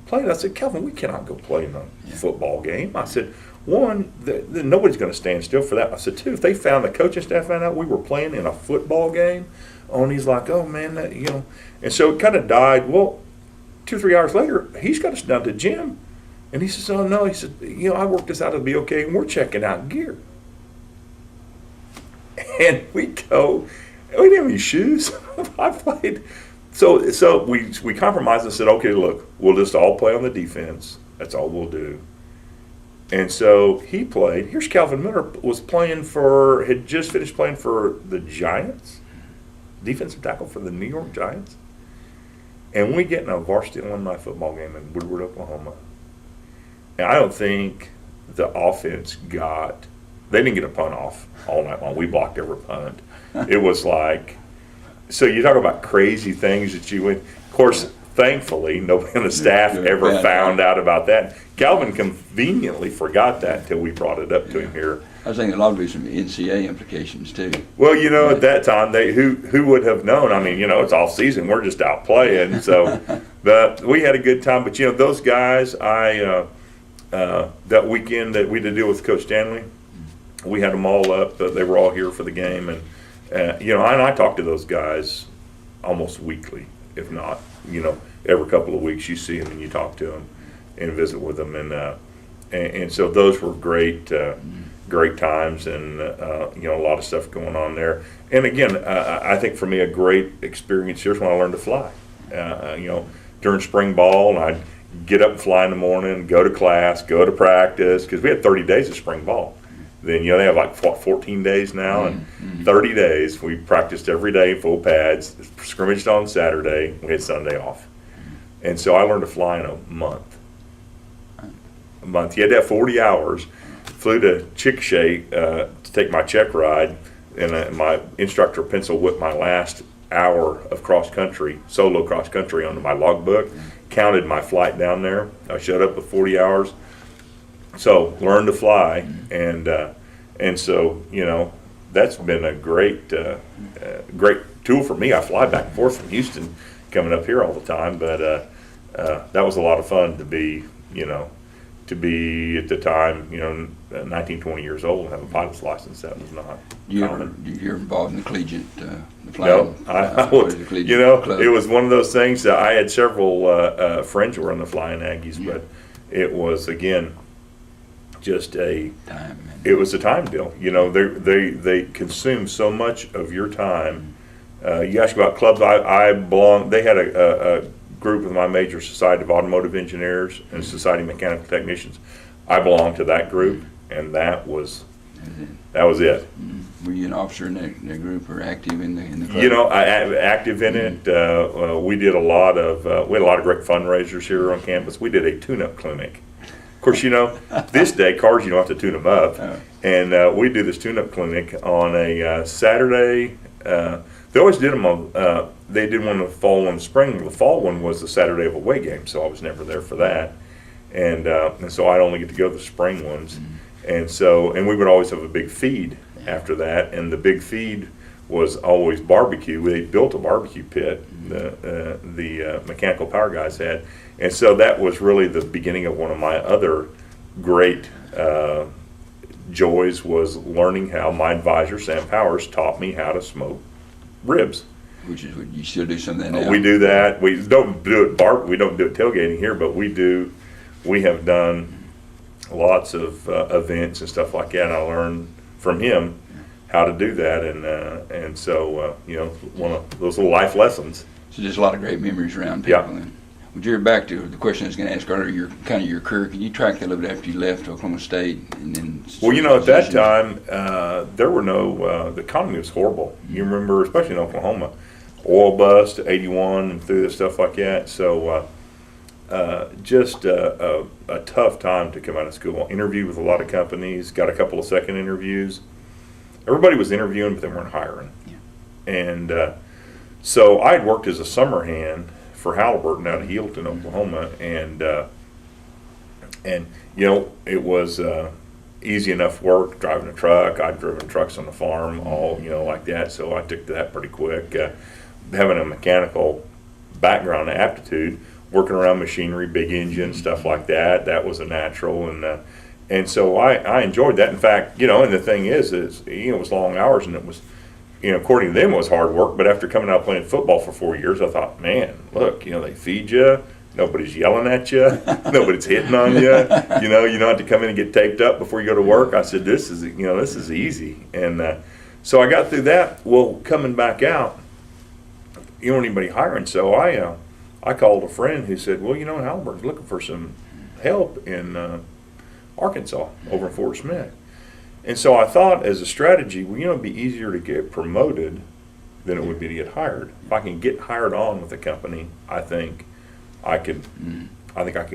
play." And I said, "Calvin, we cannot go play in a football game." I said, "One, nobody's going to stand still for that." I said, "Two, if they found the coaching staff found out we were playing in a football game," and he's like, "Oh man, and so it kind of died. Well, 2 or 3 hours later, he's got us down to the gym, and he says, "Oh no," he said, "I worked this out, it'll be okay, and we're checking out gear." And we go, we didn't have any shoes. I played. So we compromised and said, "Okay, look, we'll just all play on the defense. That's all we'll do." And so he played. Here's Calvin Miller had just finished playing for the Giants, defensive tackle for the New York Giants. And we get in a varsity alumni football game in Woodward, Oklahoma. And I don't think the offense they didn't get a punt off all night long. We blocked every punt. It was like, so you talk about crazy things that you went. Of course, thankfully, nobody on the staff ever found out about that. Calvin conveniently forgot that until we brought it up to him here. I was thinking a lot of some NCAA implications too. Well, at that time, who would have known? I mean, it's off season. We're just out playing. So, but we had a good time. But those guys, that weekend that we did deal with Coach Stanley, we had them all up. They were all here for the game, and and I talk to those guys almost weekly, if not, every couple of weeks. You see them and you talk to them and visit with them, and so those were great times, and a lot of stuff going on there. And again, I think for me a great experience here's when I learned to fly. During spring ball, and I'd get up and fly in the morning, go to class, go to practice, because we had 30 days of spring ball. Then they have like 14 days now, and 30 days we practiced every day, full pads, scrimmaged on Saturday, we had Sunday off. And so I learned to fly in a month. You had to have 40 hours. Flew to Chickasha to take my check ride, and my instructor pencil whipped my last hour of solo cross country onto my logbook, counted my flight down there. I showed up with 40 hours. So learned to fly, and so that's been a great tool for me. I fly back and forth from Houston, coming up here all the time, but that was a lot of fun to be to be at the time, 19, 20 years old and have a pilot's license. That was not common. You're involved in the collegiate, the No, flying? I what was, is the collegiate club? it was one of those things that I had several friends who were in the Flying Aggies, but it was, again, just it was a time deal. They consume so much of your time. You ask about clubs, I belong, they had a group with my major Society of Automotive Engineers and Society of Mechanical Technicians. I belonged to that group, and that was it. Were you an officer in that group or active in the club? Active in it. We did a lot of great fundraisers here on campus. We did a tune-up clinic. Of course, this day cars you don't have to tune them up, and we do this tune-up clinic on a Saturday. They always did them on. They did one in the fall, one in the spring. The fall one was the Saturday of away game, so I was never there for that, and so I'd only get to go to the spring ones, and we would always have a big feed after that, and the big feed was always barbecue. They built a barbecue pit. The mechanical power guys had, and so that was really the beginning of one of my other great joys was learning how my advisor Sam Powers taught me how to smoke ribs. Which is what you still do some of that now? We do that. We don't do it we don't do it tailgating here, but we have done lots of events and stuff like that, and I learned from him how to do that, and so one of those little life lessons. So there's a lot of great memories around people. Yeah. Then. Well, Jerry, back to the question I was going to ask earlier, your career. Can you track that a little bit after you left Oklahoma State? And then at that time, there were the economy was horrible. You remember, especially in Oklahoma, oil bust, 81 and through this stuff like that. So just a tough time to come out of school. Interviewed with a lot of companies, got a couple of second interviews. Everybody was interviewing, but they weren't hiring. Yeah. And so I had worked as a summer hand for Halliburton out of Healdton, Oklahoma, and it was easy enough work driving a truck. I'd driven trucks on the farm, all like that. So I took to that pretty quick. Having a mechanical background and aptitude, working around machinery, big engine, stuff like that, that was a natural, and so I enjoyed that. In fact, and the thing is it was long hours, and it was, according to them, it was hard work. But after coming out playing football for 4 years, I thought, man, look, they feed you, nobody's yelling at you, nobody's hitting on you, you don't have to come in and get taped up before you go to work. I said, this is easy, and so I got through that. Well, coming back out, you don't need anybody hiring, so I called a friend who said, well, Halliburton's looking for some help in Arkansas over in Fort Smith. And so I thought, as a strategy, it'd be easier to get promoted than it would be to get hired. If I can get hired on with a company, I think I could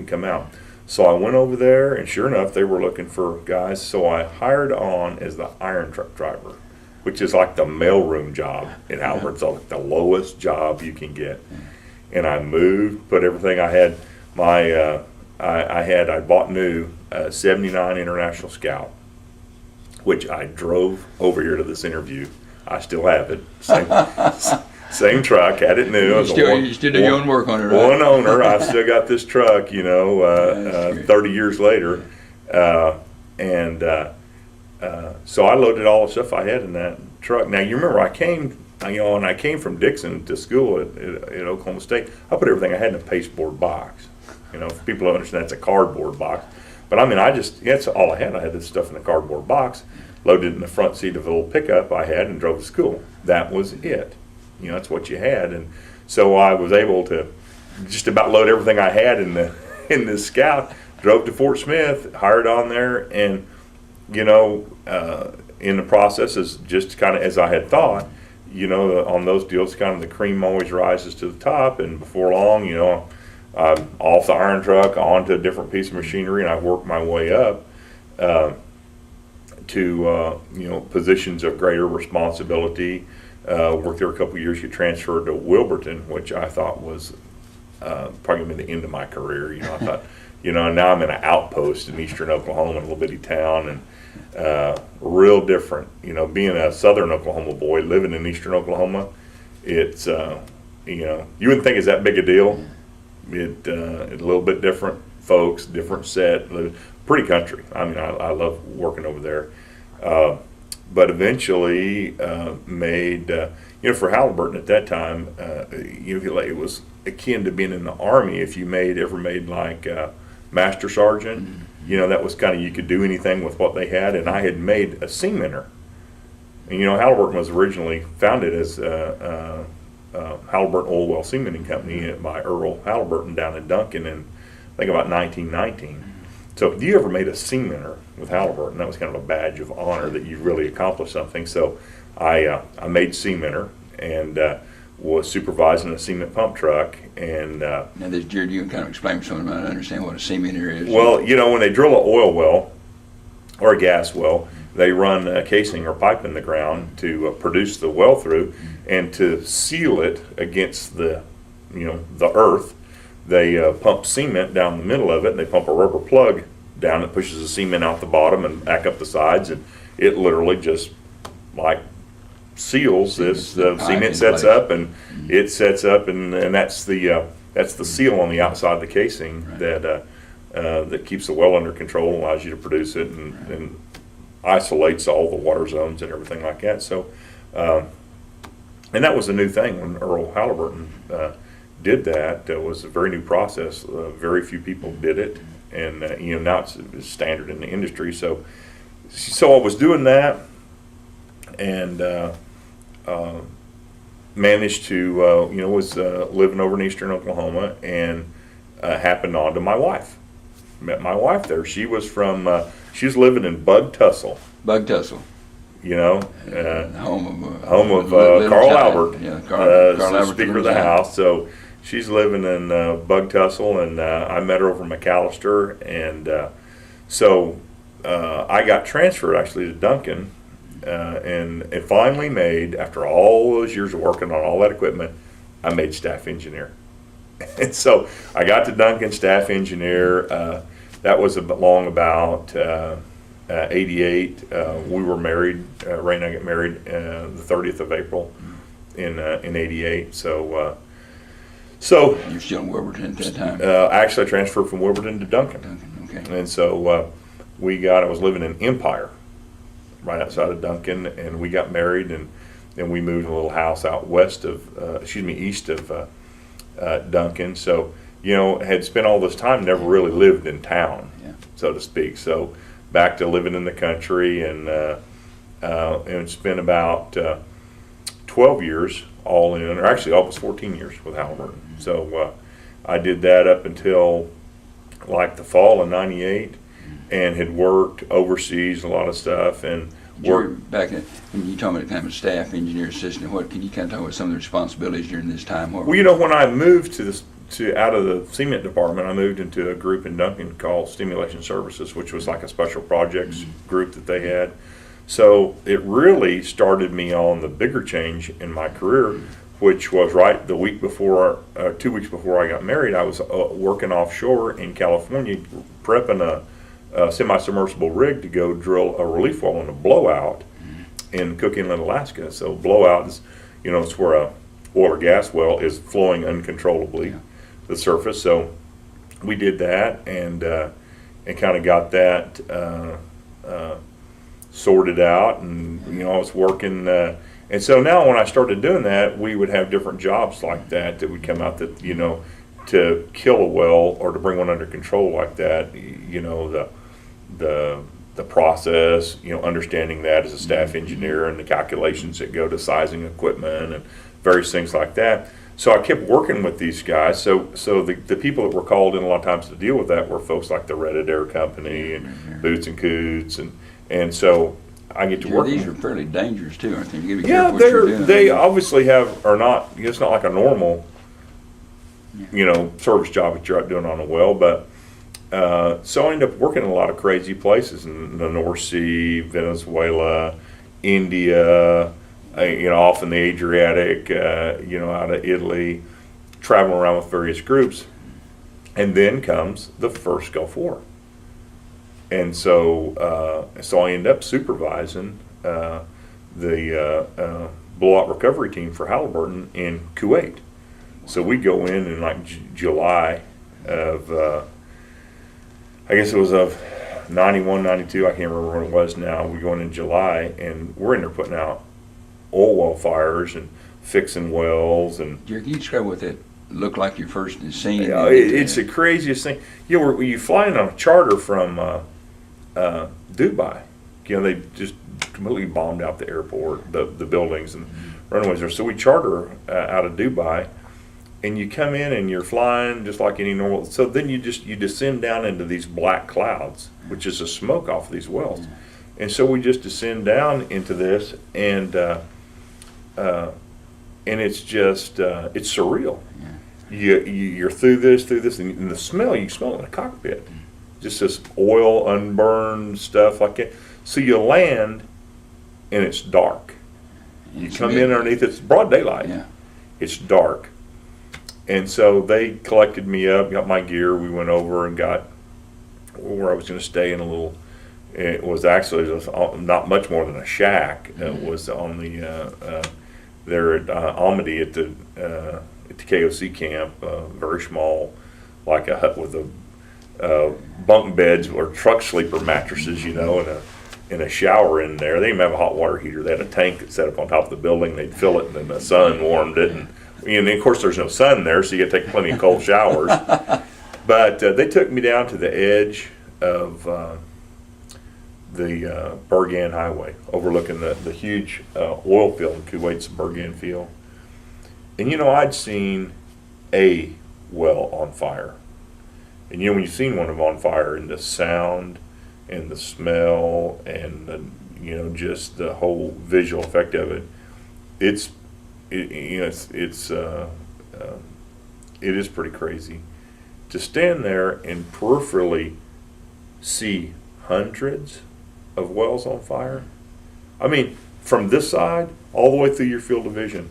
come out. So I went over there, and sure enough, they were looking for guys. So I hired on as the iron truck driver, which is like the mailroom job at Halliburton. It's like the lowest job you can get. And I moved, put everything I had. I bought new 79 International Scout, which I drove over here to this interview. I still have it. Same truck, had it new. You still do your own work on it, right? One owner. I've still got this truck, 30 years later. So I loaded all the stuff I had in that truck. Now, you remember I came from Dickson to school at Oklahoma State. I put everything I had in a pasteboard box. For people don't understand, that's a cardboard box. But that's all I had. I had this stuff in a cardboard box, loaded it in the front seat of a little pickup I had, and drove to school. That was it. That's what you had. And so I was able to just about load everything I had in this Scout, drove to Fort Smith, hired on there, and in the process, is just kind of as I had thought. On those deals, kind of the cream always rises to the top, and before long, I'm off the iron truck onto a different piece of machinery, and I worked my way up to positions of greater responsibility. Worked there a couple of years. You transferred to Wilburton, which I thought was probably gonna be the end of my career. I thought, now I'm in an outpost in eastern Oklahoma, a little bitty town, and real different. Being a southern Oklahoma boy living in eastern Oklahoma, it's you wouldn't think it's that big a deal. It's a little bit different. folks, different set, pretty country. I mean, I love working over there. But eventually made, for Halliburton at that time, it was akin to being in the Army. If you ever made like Master Sergeant, that was kind of, you could do anything with what they had. And I had made a cementer. And Halliburton was originally founded as Halliburton Oil Well Cementing Company by Earl Halliburton down in Duncan in, I think, about 1919. So if you ever made a cementer with Halliburton, that was kind of a badge of honor that you really accomplished something. So I made cementer and was supervising a cement pump truck. And now, Jared, you can kind of explain to someone I understand what a cementer is. Well, when they drill an oil well or a gas well, they run a casing or pipe in the ground to produce the well through, and to seal it against the earth. They pump cement down the middle of it, and they pump a rubber plug down that pushes the cement out the bottom and back up the sides, and it literally just like seals this. The cement sets up, and it sets up, and that's the seal on the outside of the casing, right, that keeps the well under control, allows you to produce it, and isolates all the water zones and everything like that. So, and that was a new thing when Earl Halliburton did that. It was a very new process. Very few people did it, and now it's standard in the industry. So I was doing that, and managed to was living over in eastern Oklahoma, and happened on to my wife. Met my wife there. She was she was living in Bug Tussle. Bug Tussle. Home of Carl Albert, Carl Albert, Speaker of the House. So she's living in Bug Tussle, and I met her over in McAllister, and so I got transferred actually to Duncan, and it finally made, after all those years of working on all that equipment, I made staff engineer. And so I got to Duncan, staff engineer. That was about 88. We were married. Ray and I got married the 30th of April in 88. So you're still in Wilburton at that time. Actually, I transferred from Wilburton to Duncan. Okay. And so I was living in Empire, right outside of Duncan, and we got married, and then we moved to a little house out east of Duncan. So had spent all this time, never really lived in town, so to speak. So back to living in the country, and spent about 12 years all in, or actually almost 14 years with Halliburton. So I did that up until like the fall of '98, and had worked overseas a lot of stuff, and worked back when you talk about kind of a staff engineer assistant. What can you kind of talk about some of the responsibilities during this time? Well, when I moved out of the cement department, I moved into a group in Duncan called Stimulation Services, which was like a special projects group that they had. So it really started me on the bigger change in my career, which was right the week before, 2 weeks before I got married. I was working offshore in California, prepping a semi-submersible rig to go drill a relief well on a blowout in Cook Inlet, Alaska. So blowout is, it's where a oil or gas well is flowing uncontrollably to the surface. So we did that, and kind of got that sorted out, and I was working. And so now when I started doing that, we would have different jobs like that would come out that, to kill a well or to bring one under control like that, the process, understanding that as a staff engineer, and the calculations that go to sizing equipment and various things like that. So I kept working with these guys. So the people that were called in a lot of times to deal with that were folks like the Red Adair Company and Boots and Coots, and so I get to work. These are fairly dangerous too, aren't they? You gotta be yeah, careful what you're doing. They obviously are not. It's not like a normal, service job that you're out doing on a well. But so I ended up working in a lot of crazy places in the North Sea, Venezuela, India, off in the Adriatic, out of Italy, traveling around with various groups, and then comes the first Gulf War. And so I ended up supervising the blowout recovery team for Halliburton in Kuwait. So we go in like July of I guess it was of 91, 92, I can't remember when it was now. We're going in July, and we're in there putting out oil well fires and fixing wells. And Jerry, can you describe what that looked like you first seen? it's the craziest thing. You flying on a charter from Dubai. They just completely bombed out the airport, the buildings and runways there. So we charter out of Dubai, and you come in and you're flying just like any normal. So then you descend down into these black clouds, which is the smoke off of these wells. And so we just descend down into this, and it's just it's surreal. You're through this, and the smell, you smell it in the cockpit. Just this oil, unburned stuff like that. So you land, and it's dark. You come in underneath, it's broad daylight. Yeah. It's dark. And so they collected me up, got my gear. We went over and got where I was going to stay in a little. It was actually not much more than a shack. It was on the there at Alma at the KOC camp, very small, like a hut with a bunk beds or truck sleeper mattresses, and a shower in there. They didn't have a hot water heater. They had a tank that set up on top of the building. They'd fill it, and then the sun warmed it. And of course, there's no sun there, so you got to take plenty of cold showers. But they took me down to the edge of the Burgan Highway, overlooking the huge oil field in Kuwait's Burgan field. And I'd seen a well on fire. And when you've seen one of them on fire, and the sound and the smell and just the whole visual effect of it, it is pretty crazy to stand there and peripherally see hundreds of wells on fire. I mean, from this side all the way through your field of vision,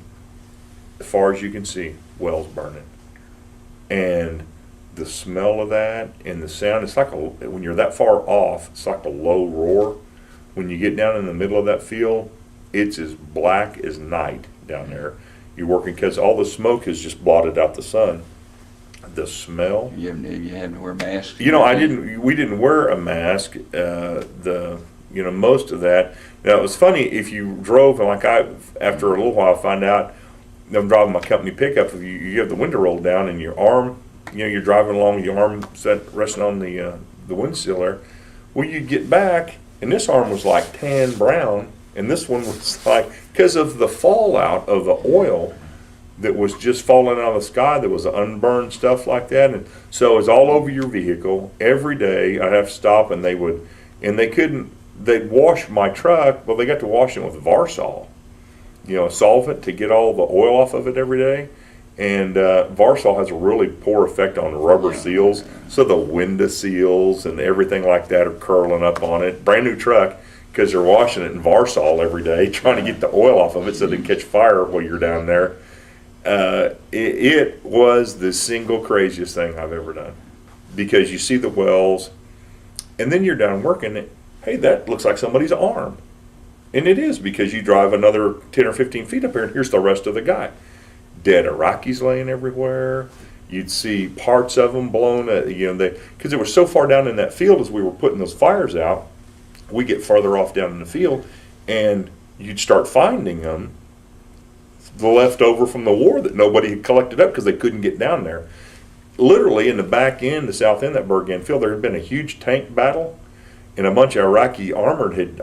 as far as you can see, wells burning. And the smell of that and the sound, it's like when you're that far off, it's like a low roar. When you get down in the middle of that field, it's as black as night down there. You're working because all the smoke has just blotted out the sun. The smell. You had to wear masks. We didn't wear a mask. Most of that. Now it was funny if you drove, and after a little while, I find out I'm driving my company pickup. If you have the window rolled down and your arm, you're driving along, your arm resting on the windshield there. Well, you get back, and this arm was like tan brown, and this one was like, because of the fallout of the oil that was just falling out of the sky, there was unburned stuff like that, and so it was all over your vehicle every day. I'd have to stop, and they'd wash my truck. Well, they got to wash it with Varsol, solvent to get all the oil off of it every day. And Varsol has a really poor effect on the rubber seals, so the window seals and everything like that are curling up on it. Brand new truck, because they're washing it in Varsol every day, trying to get the oil off of it so it doesn't catch fire while you're down there. It was the single craziest thing I've ever done, because you see the wells, and then you're down working it. Hey, that looks like somebody's arm, and it is, because you drive another 10 or 15 feet up here, and here's the rest of the guy. Dead Iraqis laying everywhere. You'd see parts of them blown. Because they were so far down in that field as we were putting those fires out. We get farther off down in the field, and you'd start finding them, the leftover from the war that nobody had collected up because they couldn't get down there. Literally in the back end, the south end of that Burgan field, there had been a huge tank battle, and a bunch of Iraqi armored had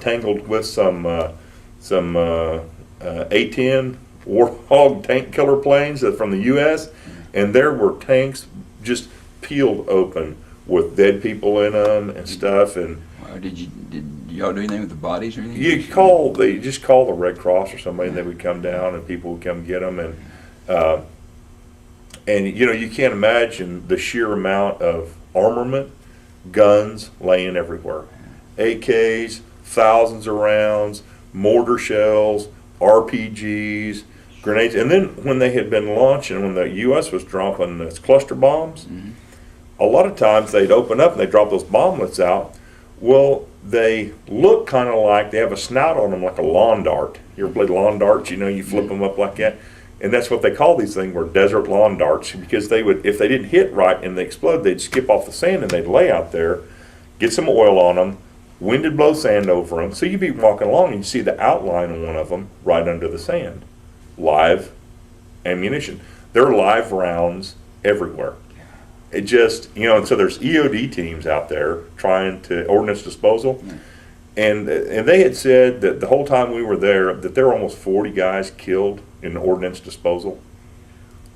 tangled with some A-10 Warthog tank killer planes from the U.S., and there were tanks just peeled open with dead people in them and stuff. And did y'all do anything with the bodies or anything? They just call the Red Cross or somebody, and they would come down and people would come get them. And you can't imagine the sheer amount of armament, guns laying everywhere, AKs, thousands of rounds, mortar shells, RPGs, grenades. And then when they had been launching, when the U.S. was dropping those cluster bombs, a lot of times they'd open up and they'd drop those bomblets out. Well, they look kind of like they have a snout on them like a lawn dart. You ever played lawn darts? You flip them up like that. And that's what they call these things, were desert lawn darts, because they would, if they didn't hit right and they explode, they'd skip off the sand and they'd lay out there, get some oil on them, wind would blow sand over them. So you'd be walking along and you see the outline of one of them right under the sand. Live ammunition. There are live rounds everywhere. It just, and so there's EOD teams out there trying to, ordnance disposal. And they had said that the whole time we were there, that there were almost 40 guys killed in ordnance disposal.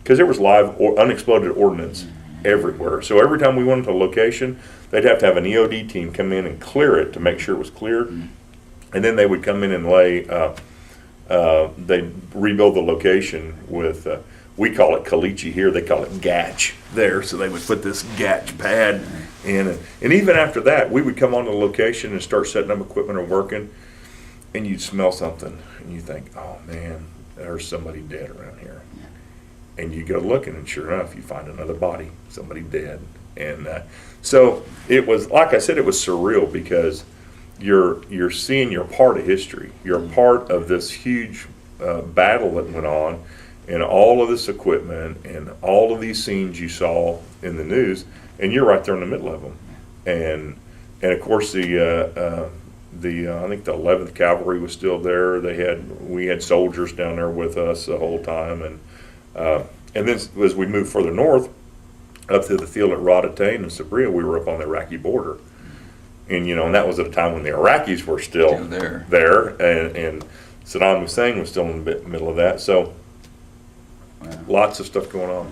Because there was live unexploded ordnance everywhere. So every time we went to a location, they'd have to have an EOD team come in and clear it to make sure it was cleared. And then they would come in and they'd rebuild the location with, we call it caliche here, they call it gatch there. So they would put this gatch pad in. And even after that, we would come on the location and start setting up equipment or working, and you'd smell something, and you think, oh man, there's somebody dead around here. And you go looking, and sure enough, you find another body, somebody dead. And so it was, like I said, it was surreal, because you're seeing, you're part of history. You're a part of this huge battle that went on, and all of this equipment and all of these scenes you saw in the news, and you're right there in the middle of them. And of course I think the 11th Cavalry was still there. We had soldiers down there with us the whole time, and then as we moved further north, up to the field at Rodatane and Sabria, we were up on the Iraqi border. And and that was at a time when the Iraqis were still there, and Saddam Hussein was still in the middle of that. So lots of stuff going on.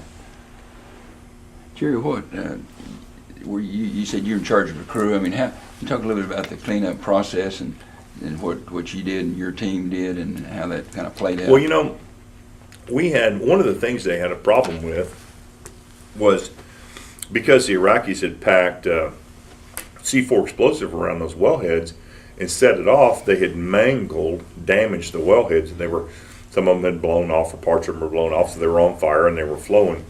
Jerry, what you said you're in charge of the crew? I mean, can you talk a little bit about the cleanup process and what you did and your team did and how that kind of played out? Well, we had, one of the things they had a problem with was, because the Iraqis had packed C4 explosive around those wellheads and set it off, they had damaged the wellheads, and some of them had blown off, or parts of them were blown off, so they were on fire and they were flowing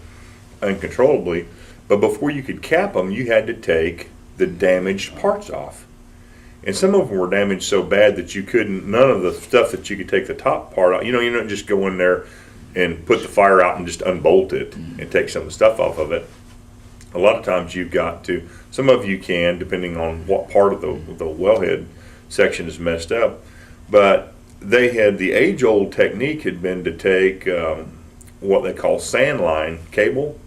uncontrollably. But before you could cap them, you had to take the damaged parts off. And some of them were damaged so bad that none of the stuff that you could take the top part out, you don't just go in there and put the fire out and just unbolt it and take some of the stuff off of it. A lot of times you've got to, some of you can, depending on what part of the wellhead section is messed up. But the age-old technique had been to take what they call sand line cable.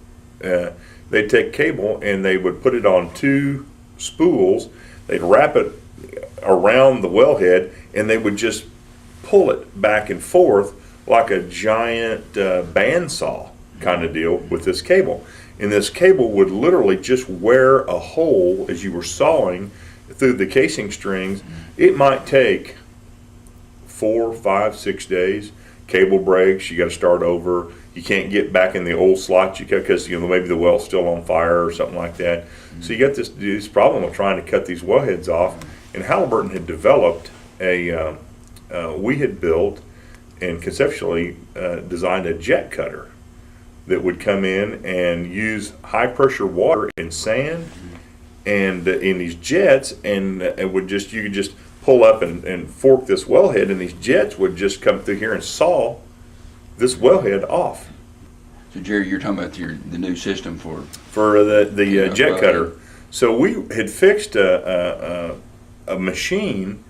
They'd take cable and they would put it on two spools. They'd wrap it around the wellhead, and they would just pull it back and forth like a giant bandsaw kind of deal with this cable. And this cable would literally just wear a hole as you were sawing through the casing strings. It might take 4, 5, 6 days. Cable breaks, you got to start over. You can't get back in the old slot because maybe the well's still on fire or something like that. So you got this problem of trying to cut these wellheads off. And Halliburton had developed we had built and conceptually designed a jet cutter that would come in and use high pressure water and sand and in these jets, and you could just pull up and fork this wellhead, and these jets would just come through here and saw this wellhead off. So Jerry, you're talking about the new system for the jet cutter. So we had fixed a machine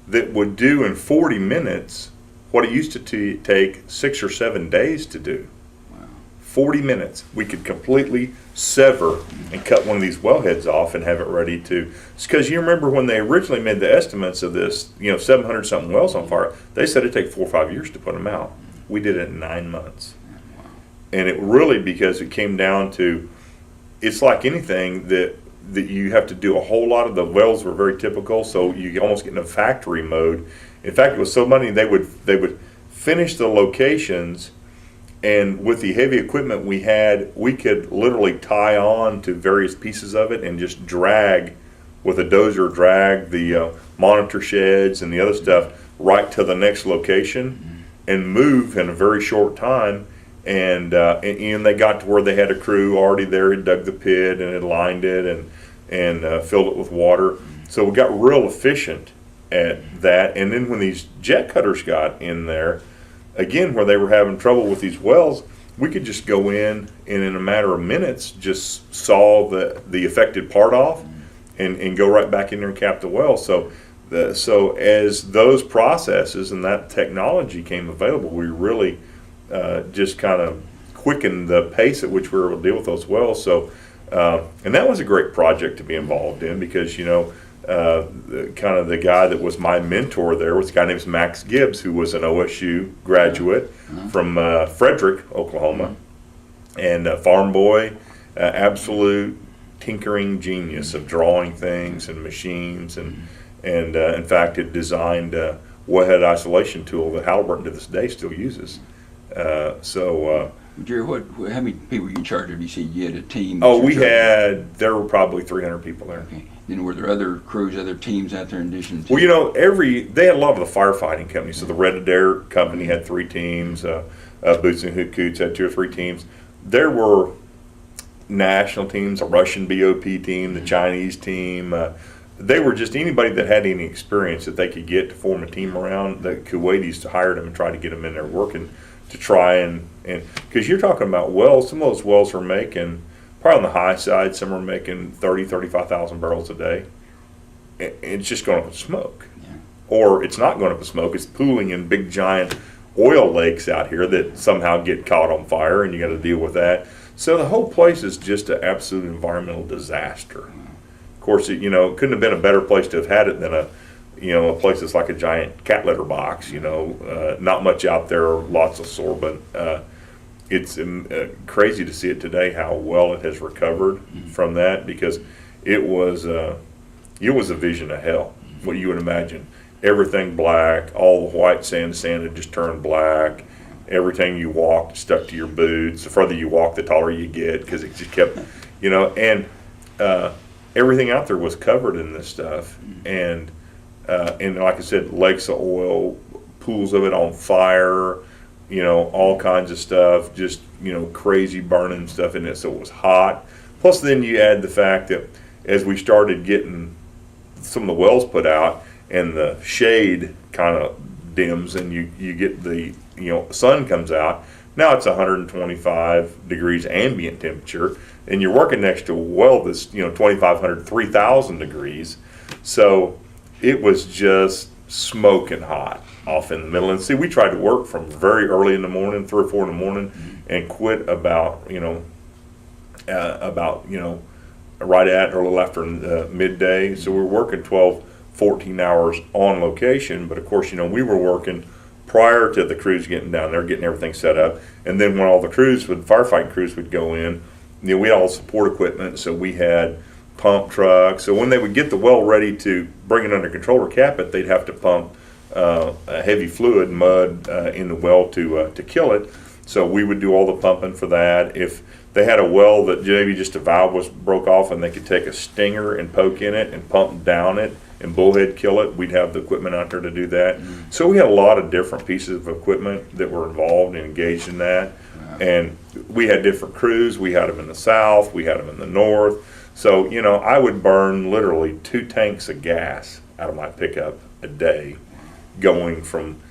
that would do in 40 minutes what it used to take 6 or 7 days to do. 40 minutes, we could completely sever and cut one of these wellheads off and have it ready to. Because you remember when they originally made the estimates of this, 700 something wells on fire, they said it'd take 4 or 5 years to put them out. We did it in 9 months. And it really, because it came down to, it's like anything that you have to do a whole lot of. The wells were very typical, so you almost get in a factory mode. In fact, it was so many, they would finish the locations. And with the heavy equipment we had, we could literally tie on to various pieces of it and just drag, with a dozer, drag the monitor sheds and the other stuff right to the next location and move in a very short time. And they got to where they had a crew already there, had dug the pit and had lined it and filled it with water. So we got real efficient at that. And then when these jet cutters got in there, again, where they were having trouble with these wells, we could just go in and in a matter of minutes just saw the affected part off and go right back in there and cap the well. So as those processes and that technology came available, we really just kind of quickened the pace at which we were able to deal with those wells. So and that was a great project to be involved in, because kind of the guy that was my mentor there was a guy named Max Gibbs, who was an OSU graduate from Frederick, Oklahoma, and a farm boy, absolute tinkering genius of drawing things and machines, and in fact, it designed a wellhead isolation tool that Halliburton to this day still uses. Jerry, how many people were you in charge of? You said you had a team. There were probably 300 people there. Okay. Then were there other crews, other teams out there in addition to? Well, they had a lot of the firefighting companies. So the Red Adair company had 3 teams. Boots and Coots had 2 or 3 teams. There were national teams, a Russian BOP team, the Chinese team. They were just anybody that had any experience that they could get to form a team around. The Kuwaitis hired them and tried to get them in there working to try and because you're talking about wells. Some of those wells are making, probably on the high side, some are making 35,000 barrels a day. It's just going up with smoke. Yeah. Or it's not going up with smoke. It's pooling in big giant oil lakes out here that somehow get caught on fire, and you got to deal with that. So the whole place is just an absolute environmental disaster. Of course, it couldn't have been a better place to have had it than a place that's like a giant cat litter box. Not much out there, lots of sorbent. It's crazy to see it today how well it has recovered from that, because it was a vision of hell. What you would imagine, everything black, all the white sand had just turned black. Everything you walked stuck to your boots. The further you walk, the taller you get, because it just kept, and everything out there was covered in this stuff. And like I said, lakes of oil, pools of it on fire, all kinds of stuff, just, crazy burning stuff in it. So it was hot. Plus then you add the fact that as we started getting some of the wells put out and the shade kind of dims and you get the, sun comes out, now it's 125 degrees ambient temperature, and you're working next to a well that's, 2,500, 3,000 degrees. So it was just smoking hot off in the middle. And see, we tried to work from very early in the morning, 3 or 4 in the morning, and quit about right at or a little after midday. So we were working 12, 14 hours on location. But of course, we were working prior to the crews getting down there, getting everything set up. And then when all the firefighting crews would go in, we had all support equipment. So we had pump trucks. So when they would get the well ready to bring it under control or cap it, they'd have to pump a heavy fluid, mud, in the well to kill it. So we would do all the pumping for that. If they had a well that maybe just a valve broke off and they could take a stinger and poke in it and pump down it and bullhead kill it, we'd have the equipment out there to do that. So we had a lot of different pieces of equipment that were involved and engaged in that. And we had different crews. We had them in the south, we had them in the north. So, I would burn literally 2 tanks of gas out of my pickup a day, going from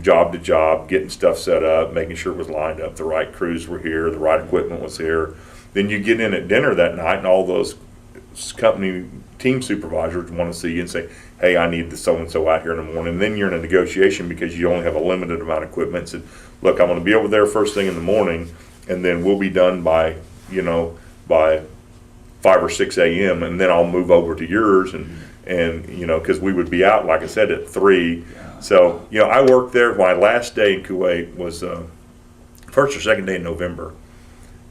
job to job, getting stuff set up, making sure it was lined up, the right crews were here, the right equipment was here. Then you get in at dinner that night, and all those company team supervisors want to see you and say, hey, I need the so-and-so out here in the morning. And then you're in a negotiation because you only have a limited amount of equipment. And said, look, I'm going to be over there first thing in the morning, and then we'll be done by 5 or 6 a.m. and then I'll move over to yours, and because we would be out, like I said, at 3. So I worked there. My last day in Kuwait was first or second day in November,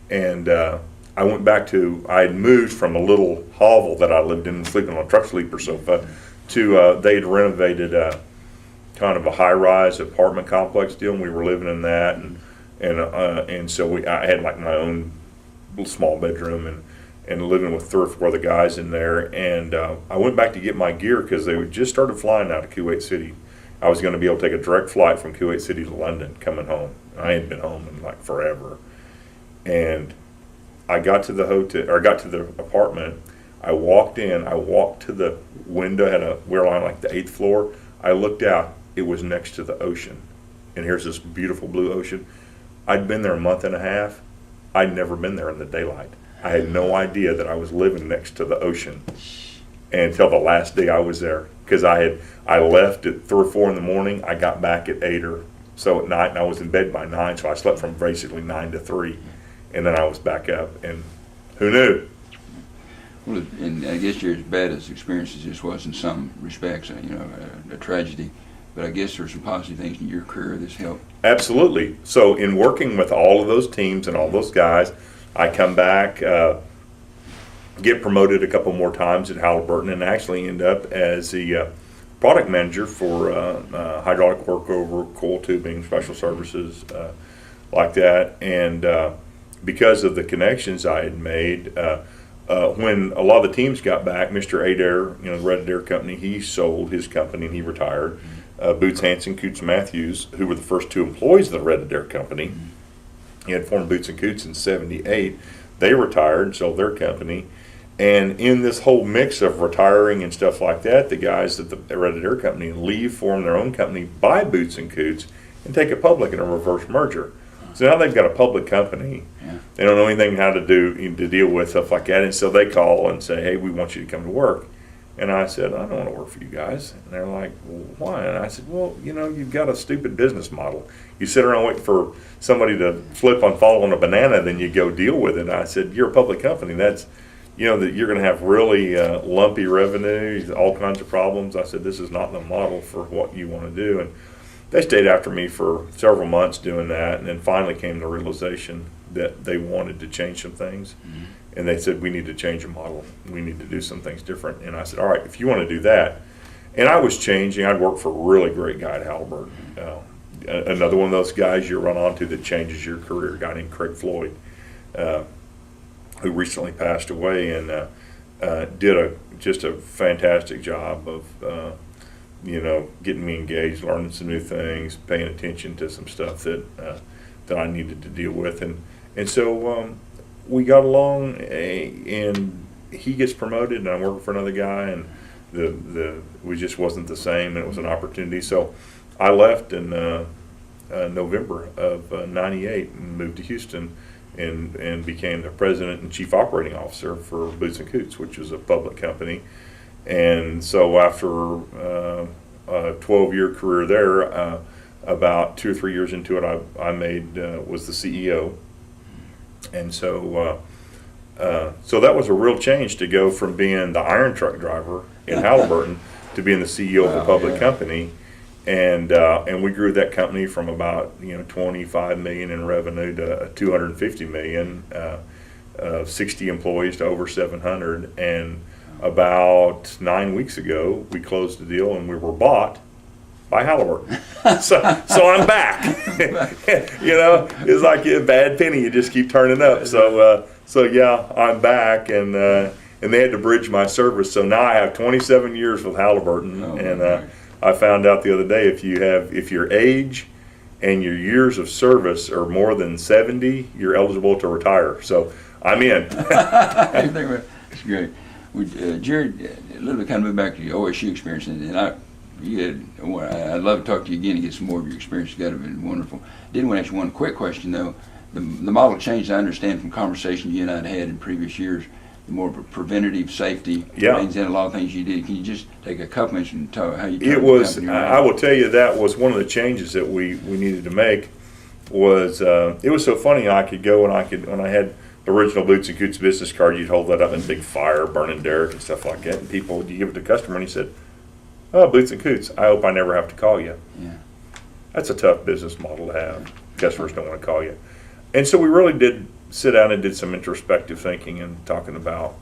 and I went back I had moved from a little hovel that I lived in, sleeping on a truck sleeper sofa, to they'd renovated kind of a high-rise apartment complex deal, and we were living in that, and so I had like my own little small bedroom and living with 3 or 4 other guys in there. And I went back to get my gear because they had just started flying out of Kuwait City. I was going to be able to take a direct flight from Kuwait City to London coming home. I hadn't been home in like forever. And I got to the hotel, or got to the apartment. I walked in, I walked to the window, we were on like the 8th floor. I looked out, it was next to the ocean. and here's this beautiful blue ocean. I'd been there a month and a half. I'd never been there in the daylight. I had no idea that I was living next to the ocean until the last day I was there, because I left at 3 or 4 in the morning. I got back at 8 or so at night, and I was in bed by 9, so I slept from basically 9 to 3, and then I was back up, and who knew? Well, and I guess you're as bad as experience as this was in some respects, a tragedy. But I guess there's some positive things in your career that's helped. Absolutely. So in working with all of those teams and all those guys, I come back, get promoted a couple more times at Halliburton, and actually end up as the product manager for hydraulic workover, coil tubing, special services, like that. And because of the connections I had made, when a lot of the teams got back, Mr. Adair, the Red Adair Company, he sold his company and he retired. Boots Hanson, Coots Matthews, who were the first 2 employees of the Red Adair Company, he had formed Boots and Coots in '78. They retired and sold their company. And in this whole mix of retiring and stuff like that, the guys at the Red Adair Company leave, form their own company, buy Boots and Coots, and take it public in a reverse merger. So now they've got a public company. Yeah. They don't know anything how to deal with stuff like that. And so they call and say, hey, we want you to come to work. And I said, I don't want to work for you guys. And they're like, well, why? And I said, well, you've got a stupid business model. You sit around waiting for somebody to flip on following a banana, then you go deal with it. And I said, you're a public company. That's, that you're going to have really lumpy revenue, all kinds of problems. I said, this is not the model for what you want to do. And they stayed after me for several months doing that, and then finally came to the realization that they wanted to change some things. Mm-hmm. And they said, we need to change the model. We need to do some things different. And I said, all right, if you want to do that. And I was changing. I'd worked for a really great guy at Halliburton. Another one of those guys you run onto that changes your career, a guy named Craig Floyd, who recently passed away, and did just a fantastic job of, getting me engaged, learning some new things, paying attention to some stuff that I needed to deal with. And so we got along, and he gets promoted, and I'm working for another guy, and we just wasn't the same, and it was an opportunity. So I left in November of '98 and moved to Houston, and became the president and chief operating officer for Boots and Coots, which was a public company. And so after a 12-year career there, about 2 or 3 years into it, I was the CEO. And so that was a real change to go from being the iron truck driver in Halliburton to being the CEO of a public company. And we grew that company from about 25 million in revenue to 250 million, 60 employees to over 700. And about 9 weeks ago, we closed the deal, and we were bought by Halliburton. so I'm back. It's like a bad penny; you just keep turning up. So yeah, I'm back, and they had to bridge my service. So now I have 27 years with Halliburton, and I found out the other day if your age and your years of service are more than 70, you're eligible to retire. So I'm in. That's great. Jared, a little bit kind of move back to your OSU experience, and I'd love to talk to you again and get some more of your experience together. It's been wonderful. Did want to ask you one quick question though. The model changed, I understand, from conversations you and I had in previous years. The more preventative safety things and a lot of things you did. Can you just take a couple minutes and tell how you? It was. I will tell you that was one of the changes that we needed to make. Was it was so funny. I could go and when I had the original Boots and Coots business card, you'd hold that up in a big fire, burning derrick and stuff like that. And people, you give it to the customer, and he said, "Oh, Boots and Coots. I hope I never have to call you." Yeah, that's a tough business model to have. Customers don't want to call you, and so we really did sit down and did some introspective thinking and talking about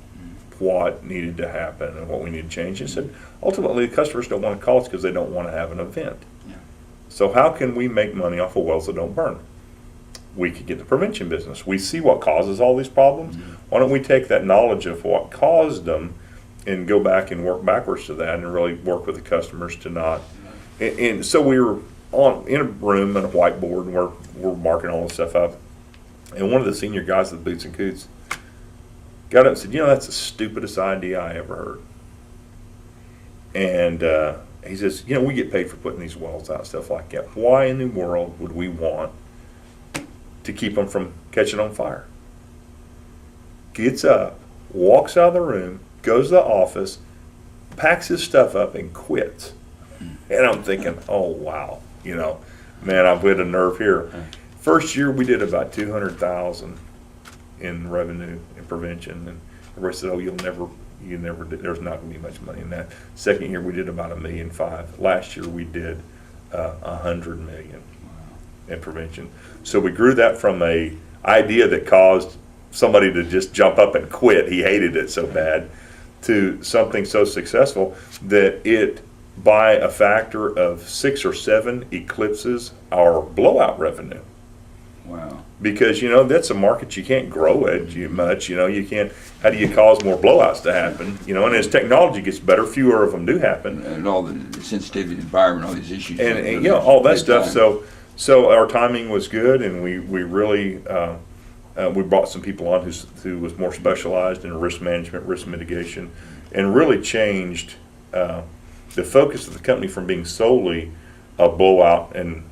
what needed to happen and what we need to change. And said, ultimately, the customers don't want to call us because they don't want to have an event. Yeah. So how can we make money off of wells that don't burn? We could get the prevention business. We see what causes all these problems. Mm-hmm. Why don't we take that knowledge of what caused them and go back and work backwards to that and really work with the customers to not. And so we were in a room and a whiteboard, and we're marking all this stuff up. And one of the senior guys at the Boots and Coots got up and said, "That's the stupidest idea I ever heard." he says, we get paid for putting these wells out, stuff like that. Why in the world would we want to keep them from catching on fire? Gets up, walks out of the room, goes to the office, packs his stuff up, and quits. And I'm thinking, oh, wow, man, I've hit a nerve here. First year we did about $200,000 in revenue and prevention, and everybody said, oh, you never did. There's not going to be much money in that. Second year we did about $1.5 million. Last year we did $100 million in prevention. So we grew that from a idea that caused somebody to just jump up and quit. He hated it so bad, to something so successful that it, by a factor of 6 or 7, eclipses our blowout revenue. Wow. Because, that's a market you can't grow at much. You can't, how do you cause more blowouts to happen? And as technology gets better, fewer of them do happen. And all the sensitivity environment, all these issues. And all that stuff. So our timing was good, and we really, we brought some people on who was more specialized in risk management, risk mitigation, and really changed the focus of the company from being solely a blowout and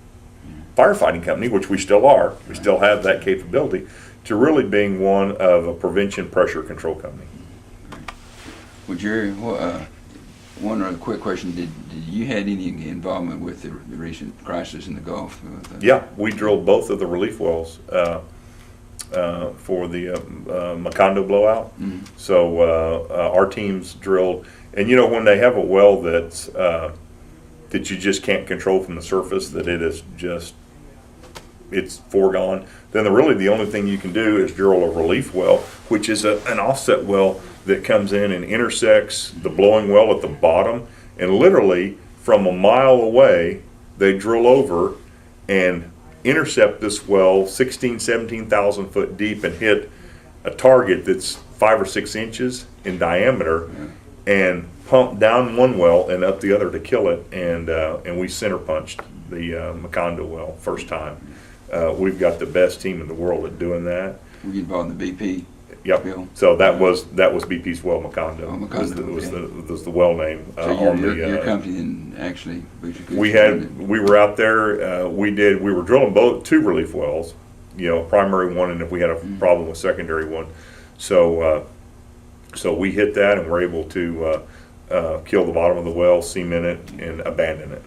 firefighting company, which we still are, we still have that capability, to really being one of a prevention pressure control company. Well, Jerry, one other quick question. Did you had any involvement with the recent crisis in the Gulf? Yeah, we drilled both of the relief wells for the Macondo blowout. Mm-hmm. So our teams drilled, and when they have a well that's that you just can't control from the surface, that it is just, it's foregone, then really the only thing you can do is drill a relief well, which is an offset well that comes in and intersects the blowing well at the bottom, and literally from a mile away they drill over and intercept this well 17,000 foot deep and hit a target that's 5 or 6 inches in diameter, and pump down one well and up the other to kill it. And we center punched the Macondo well first time. We've got the best team in the world at doing that. Were you involved in the BP? Yep. Bill? So that was BP's well, Macondo. Oh, Macondo was the well name. So your company then actually. We were out there. We were drilling two relief wells, primary one, and if we had a problem with secondary one, so we hit that and were able to kill the bottom of the well, cement it, and abandon it.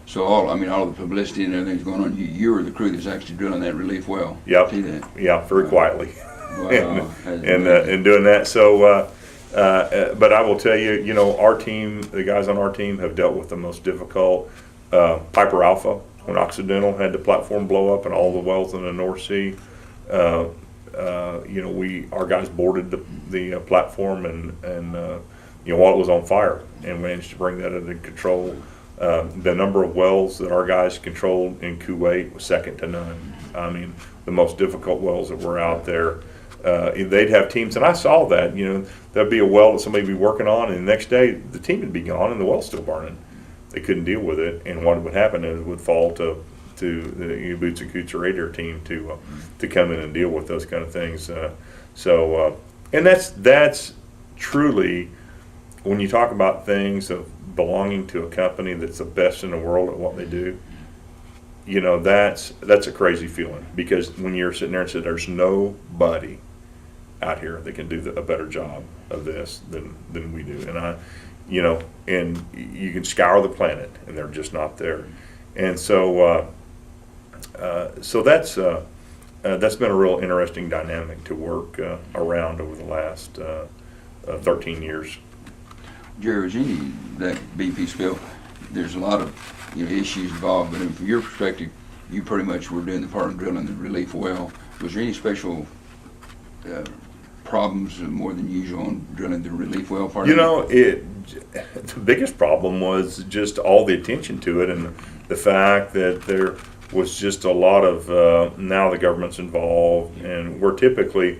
So all the publicity and everything's going on. You were the crew that's actually drilling that relief well. Yep. See that? Yeah, very quietly. Wow. and doing that. So, but I will tell you, our team, the guys on our team, have dealt with the most difficult. Piper Alpha, when Occidental had the platform blow up and all the wells in the North Sea, our guys boarded the platform and while it was on fire, and managed to bring that under control. The number of wells that our guys controlled in Kuwait was second to none. I mean, the most difficult wells that were out there. They'd have teams, and I saw that. There'd be a well that somebody'd be working on, and the next day the team would be gone and the well's still burning. They couldn't deal with it, and what would happen is it would fall to the Boots and Coots radar team to come in and deal with those kind of things. And that's truly, when you talk about things of belonging to a company that's the best in the world at what they do, that's a crazy feeling, because when you're sitting there and say there's nobody out here that can do a better job of this than we do, and you can scour the planet and they're just not there, and so that's been a real interesting dynamic to work around over the last 13 years. Jerry, was any that BP spill? There's a lot of issues involved, but from your perspective, you pretty much were doing the part of drilling the relief well. Was there any special problems more than usual on drilling the relief well part? The biggest problem was just all the attention to it, and the fact that there was just a lot of now the government's involved, and we're typically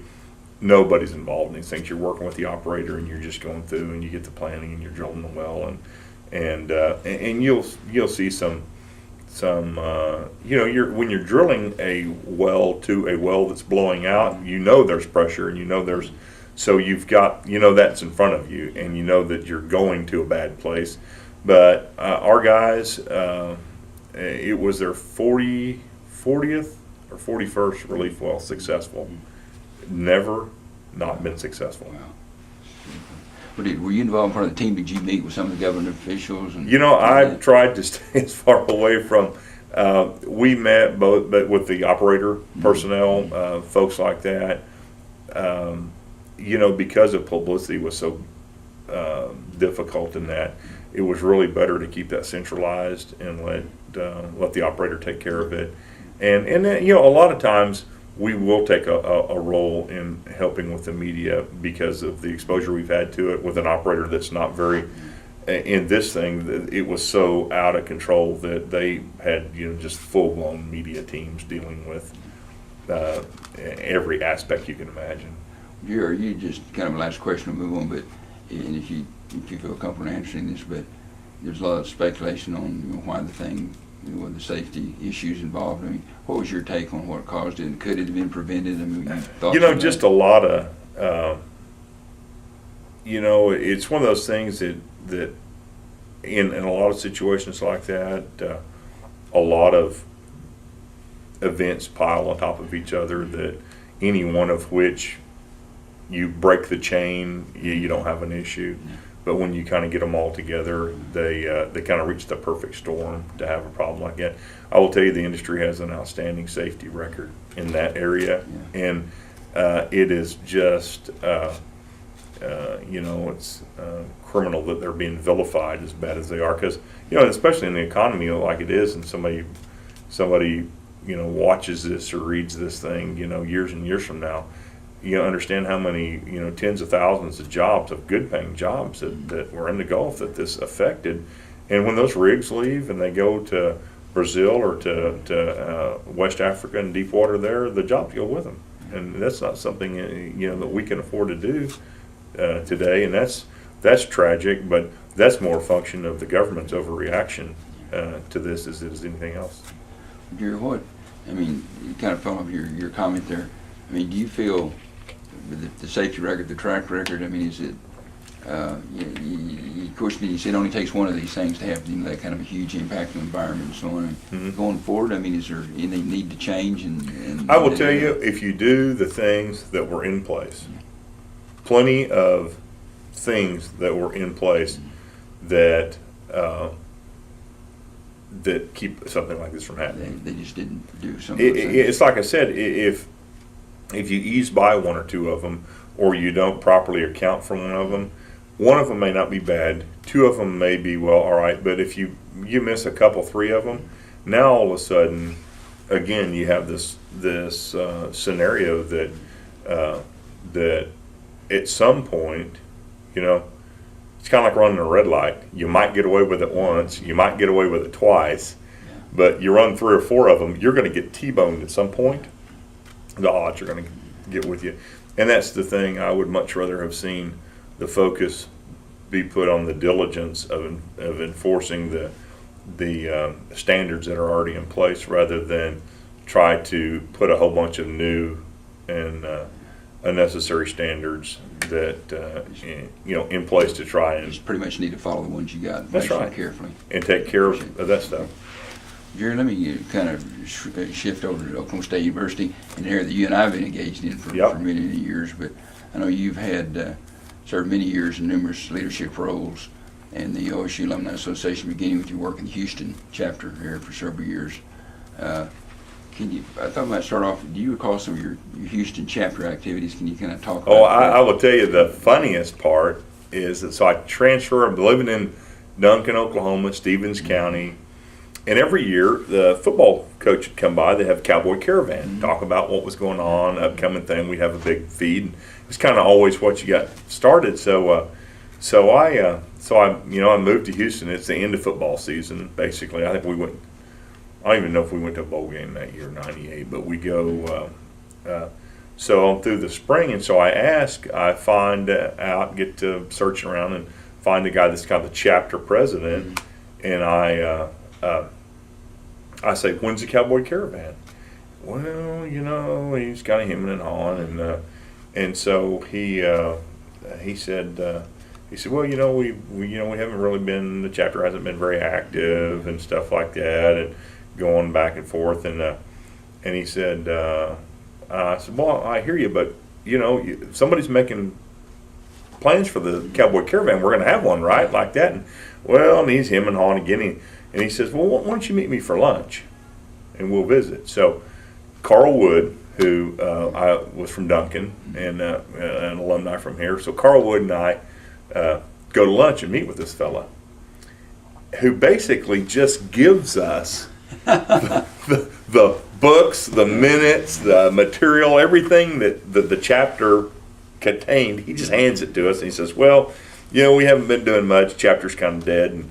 nobody's involved in these things. You're working with the operator, and you're just going through, and you get the planning, and you're drilling the well, and you'll see some when you're drilling a well to a well that's blowing out, there's pressure, and so you've got that's in front of you, and that you're going to a bad place. But our guys, it was their 40th or 41st relief well successful. Never not been successful. Wow. Were you involved in part of the team? Did you meet with some of the government officials? And I tried to stay as far away from. We met both, but with the operator personnel, folks like that. Because of publicity was so difficult in that, it was really better to keep that centralized and let the operator take care of it. And then, a lot of times we will take a role in helping with the media because of the exposure we've had to it with an operator that's not very. In this thing, it was so out of control that they had just full-blown media teams dealing with every aspect you can imagine. You just kind of a last question, we'll move on, but and if you feel comfortable answering this, but there's a lot of speculation on why the thing, what the safety issues involved. I mean, what was your take on what caused it? And could it have been prevented? I mean, just a lot of, it's one of those things that in a lot of situations like that, a lot of events pile on top of each other that any one of which you break the chain, you don't have an issue. But when you kind of get them all together, they kind of reach the perfect storm to have a problem like that. I will tell you, the industry has an outstanding safety record in that area, and it is just, it's criminal that they're being vilified as bad as they are. Because especially in the economy like it is, and somebody watches this or reads this thing, years and years from now. Understand how many, tens of thousands of jobs, of good-paying jobs that were in the Gulf that this affected. And when those rigs leave and they go to Brazil or to West Africa and deep water there, the jobs go with them. And that's not something, that we can afford to do today. And that's tragic, but that's more a function of the government's overreaction to this as it is anything else. Jerry, you kind of follow up your comment there. I mean, do you feel the safety record, the track record, is it, of course, you said it only takes one of these things to have that kind of a huge impact on the environment and so on. Mm-hmm. Going forward, is there any need to change? And I will tell you, if you do the things that were in place, plenty of things that were in place that keep something like this from happening. They just didn't do something. It's like I said, if you ease by one or two of them, or you don't properly account for one of them may not be bad, two of them may be, well, all right, but if you miss a couple, three of them, now all of a sudden, again, you have this scenario that at some point, it's kind of like running a red light. You might get away with it once, you might get away with it twice, but you run three or four of them, you're going to get T-boned at some point. The odds are going to get with you. And that's the thing. I would much rather have seen the focus be put on the diligence of enforcing the standards that are already in place, rather than try to put a whole bunch of new and unnecessary standards that in place to try and. You just pretty much need to follow the ones you got. That's right. Carefully. And take care of that stuff. Jerry, let me kind of shift over to Oklahoma State University, an area that you and I have been engaged in for many years. But I know you've had served many years in numerous leadership roles in the OSU Alumni Association, beginning with your work in the Houston chapter here for several years. I thought I might start off, do you recall some of your Houston chapter activities? Can you kind of talk about that? I will tell you the funniest part is that, so I transferred, I'm living in Duncan, Oklahoma, Stevens County. And every year, the football coach would come by. They'd have Cowboy Caravan, talk about what was going on, upcoming thing. We'd have a big feed. It's kind of always what you got started. So I moved to Houston. It's the end of football season, basically. I think we went. I don't even know if we went to a bowl game that year, '98, but we go. So through the spring, and so I find out, get to searching around and find a guy that's kind of the chapter president, and I say, when's the Cowboy Caravan? Well, he's kind of hemming and hawing, and so he said, he said, well, we haven't really been, the chapter hasn't been very active and stuff like that, and going back and forth. And he said, I said, well, I hear you, but somebody's making plans for the Cowboy Caravan. We're going to have one, right? Like that. And he's him and hawing again. And he says, well, why don't you meet me for lunch and we'll visit. So Carl Wood, who I was from Duncan and an alumni from here. So Carl Wood and I go to lunch and meet with this fella who basically just gives us the books, the minutes, the material, everything that the chapter contained. He just hands it to us and he says, well, we haven't been doing much. Chapter's kind of dead.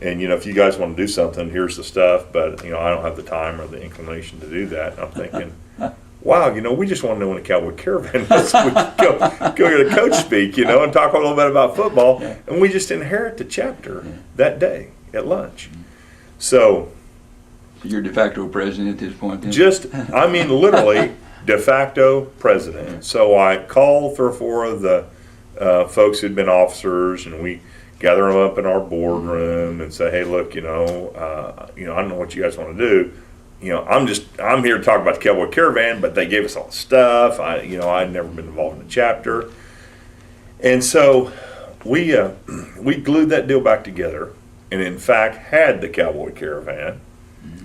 And if you guys want to do something, here's the stuff. But, I don't have the time or the inclination to do that. And I'm thinking, wow, we just want to know when a Cowboy Caravan is. We could go get a coach speak, and talk a little bit about football. Yeah. And we just inherit the chapter that day at lunch. So you're de facto president at this point then? Literally de facto president. So I called 3 or 4 of the folks who'd been officers, and we gather them up in our boardroom and say, hey, look, I don't know what you guys want to do. I'm here to talk about the Cowboy Caravan, but they gave us all the stuff. I'd never been involved in the chapter. And so we glued that deal back together, and in fact had the Cowboy Caravan,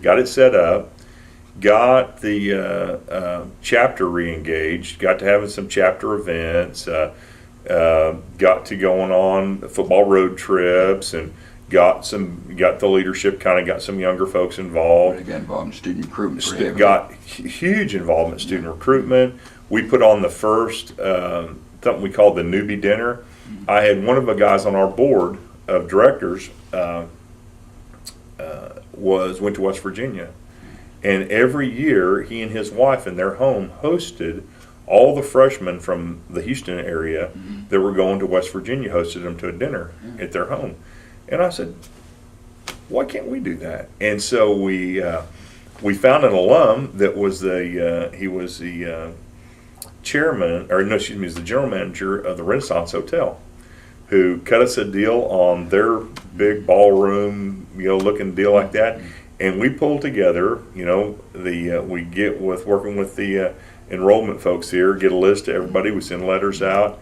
got it set up, got the chapter re-engaged, got to having some chapter events, got to going on football road trips, and got the leadership, kind of got some younger folks involved. Really got involved in student recruitment. Got huge involvement in student recruitment. We put on the first something we called the newbie dinner. I had one of the guys on our board of directors went to West Virginia, and every year he and his wife in their home hosted all the freshmen from the Houston area that were going to West Virginia, hosted them to a dinner at their home. And I said, why can't we do that? And so we found an alum that was he was the he was the general manager of the Renaissance Hotel, who cut us a deal on their big ballroom, looking deal like that. And we pulled together, we get with working with the enrollment folks here, get a list of everybody, we send letters out,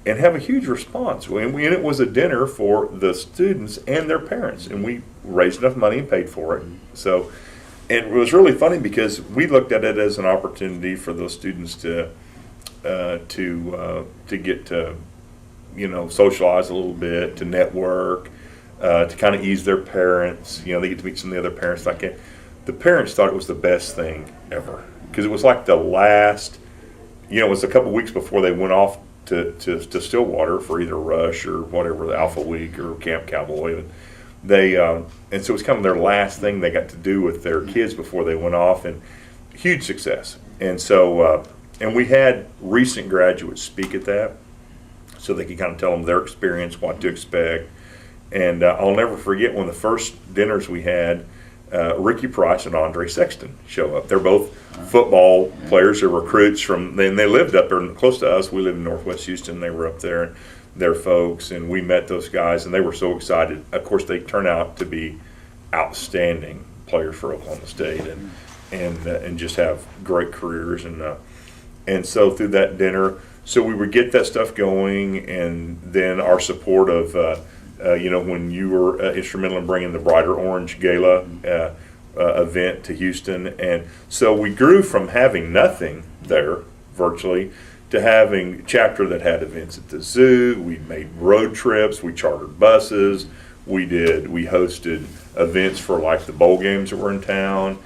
and have a huge response. And it was a dinner for the students and their parents, and we raised enough money and paid for it. So, and it was really funny because we looked at it as an opportunity for those students to get to, socialize a little bit, to network, to kind of ease their parents. They get to meet some of the other parents. The parents thought it was the best thing ever, because it was like the last, it was a couple weeks before they went off to Stillwater for either Rush or whatever, the Alpha Week or Camp Cowboy. And and so it was kind of their last thing they got to do with their kids before they went off, and huge success. And so, and we had recent graduates speak at that, so they could kind of tell them their experience, what to expect. And I'll never forget one of the first dinners we had, Ricky Price and Andre Sexton show up. They're both football players or recruits and they lived up there close to us. We live in Northwest Houston. They were up there, and they're folks, and we met those guys, and they were so excited. Of course, they turn out to be outstanding players for Oklahoma State, and just have great careers. And so through that dinner, so we would get that stuff going, and then our support of when you were instrumental in bringing the Brighter Orange Gala event to Houston. And so we grew from having nothing there virtually to having a chapter that had events at the zoo. We made road trips. We chartered buses. We hosted events for like the bowl games that were in town.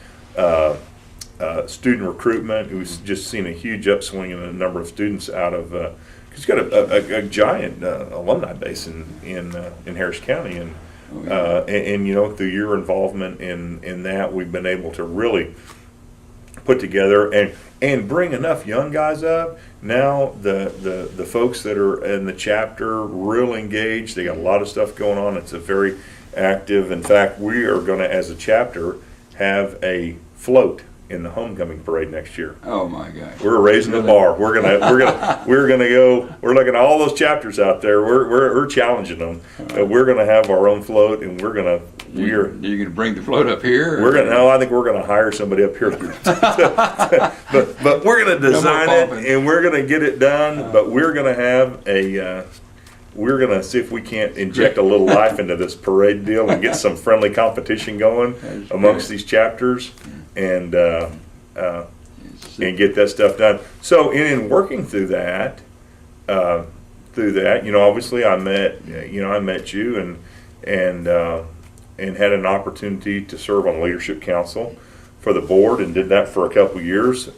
Student recruitment, who's just seen a huge upswing in the number of students out of it's got a giant alumni base in Harris County, and through your involvement in that, we've been able to really put together and bring enough young guys up. Now the folks that are in the chapter real engaged. They got a lot of stuff going on. It's a very active. In fact, we are going to, as a chapter, have a float in the homecoming parade next year. Oh my gosh. We're raising the bar. We're gonna go. We're looking at all those chapters out there. We're challenging them. We're gonna have our own float, and we're gonna. You're gonna bring the float up here? We're gonna. No, I think we're gonna hire somebody up here. but we're gonna design it, and we're gonna get it done. But we're gonna have a. We're gonna see if we can't inject a little life into this parade deal and get some friendly competition going amongst these chapters, and get that stuff done. So in working through that, obviously I met you and had an opportunity to serve on leadership council for the board, and did that for a couple of years.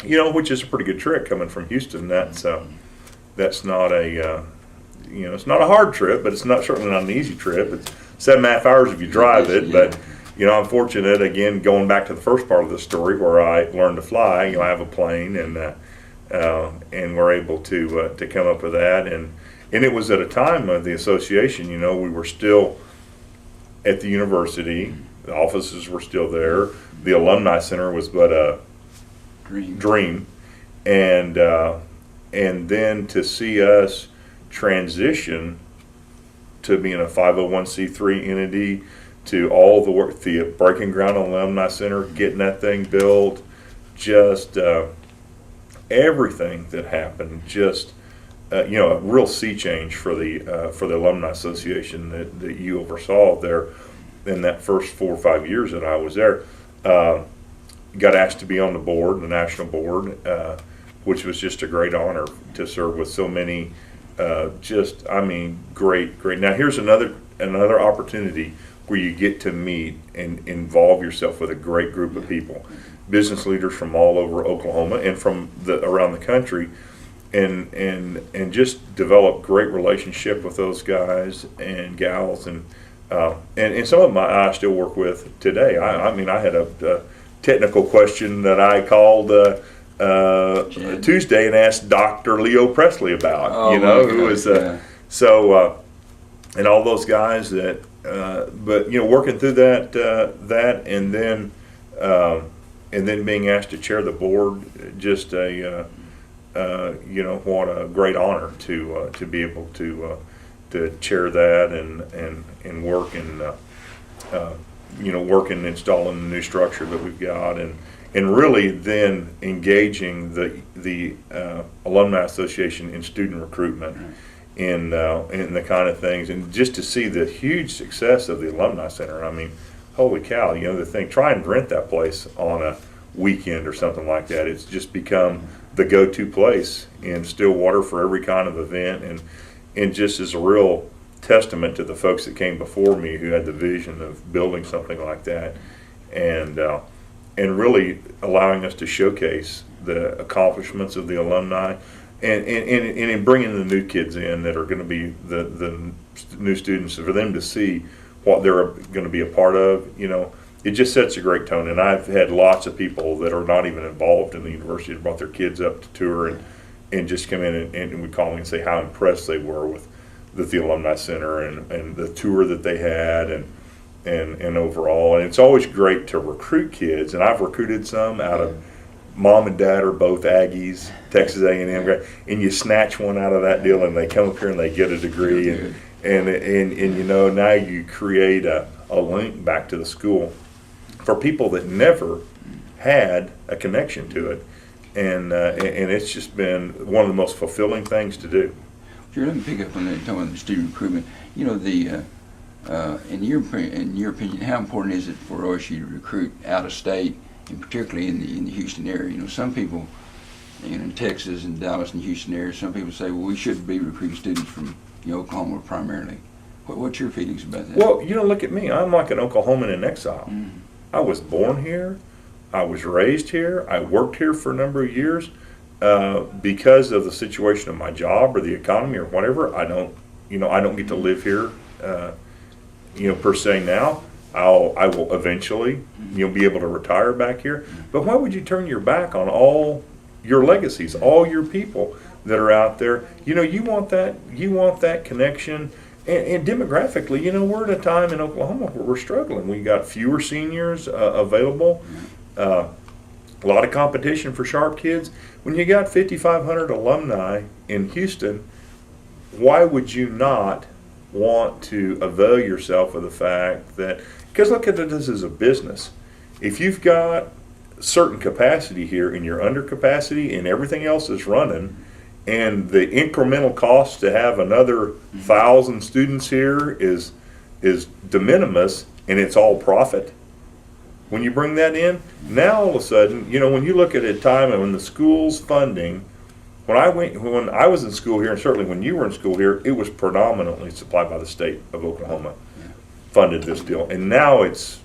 Which is a pretty good trick coming from Houston. That's not a it's not a hard trip, but it's certainly not an easy trip. It's 7.5 hours if you drive it, but I'm fortunate, again, going back to the first part of the story where I learned to fly. I have a plane, and we're able to come up with that, and it was at a time of the association. We were still at the university, the offices were still there, the alumni center was but a dream, and then to see us transition to being a 501c3 entity, to all the work, the Breaking Ground Alumni Center, getting that thing built, just everything that happened, just a real sea change for the Alumni Association that you oversaw there in that first 4 or 5 years that I was there. Got asked to be on the board, the national board, which was just a great honor to serve with so many. Great. Now here's another opportunity where you get to meet and involve yourself with a great group of people, business leaders from all over Oklahoma and from around the country, and just develop great relationship with those guys and gals, and some of them I still work with today. I had a technical question that I called Tuesday and asked Dr. Leo Presley about, who was and all those guys that, but working through that, and then being asked to chair the board, just what a great honor to be able to chair that and work and work in installing the new structure that we've got, and really then engaging the Alumni Association in student recruitment, in the kind of things, and just to see the huge success of the Alumni Center. Holy cow, the thing, try and rent that place on a weekend or something like that. It's just become the go-to place in Stillwater for every kind of event, and just is a real testament to the folks that came before me who had the vision of building something like that, and really allowing us to showcase the accomplishments of the alumni, and in bringing the new kids in that are going to be the new students, for them to see what they're going to be a part of. It just sets a great tone. And I've had lots of people that are not even involved in the university that brought their kids up to tour and just come in and would call me and say how impressed they were with the Alumni Center and the tour that they had, and overall. And it's always great to recruit kids, and I've recruited some out of mom and dad are both Aggies, Texas A&M, and you snatch one out of that deal, and they come up here and they get a degree, and now you create a link back to the school for people that never had a connection to it, and it's just been one of the most fulfilling things to do. Sure, let me pick up on that, talking about the student recruitment. In your opinion, how important is it for OSU to recruit out of state, and particularly in the Houston area? Some people, in Texas and Dallas and Houston area, some people say, well, we shouldn't be recruiting students from Oklahoma primarily. What's your feelings about that? Well, look at me. I'm like an Oklahoman in exile. Mm-hmm. I was born here. I was raised here. I worked here for a number of years. Because of the situation of my job or the economy or whatever, I don't get to live here, per se now. I will eventually, be able to retire back here. But why would you turn your back on all your legacies, all your people that are out there? You want that connection. And demographically, we're at a time in Oklahoma where we're struggling. We got fewer seniors available. A lot of competition for sharp kids. When you got 5,500 alumni in Houston, why would you not want to avail yourself of the fact that, because look at this as a business. If you've got certain capacity here and you're under capacity and everything else is running, and the incremental cost to have another 1,000 students here is de minimis, and it's all profit. When you bring that in, now all of a sudden, when you look at a time and when the school's funding, when I was in school here, and certainly when you were in school here, it was predominantly supplied by the state of Oklahoma, funded this deal, and now it's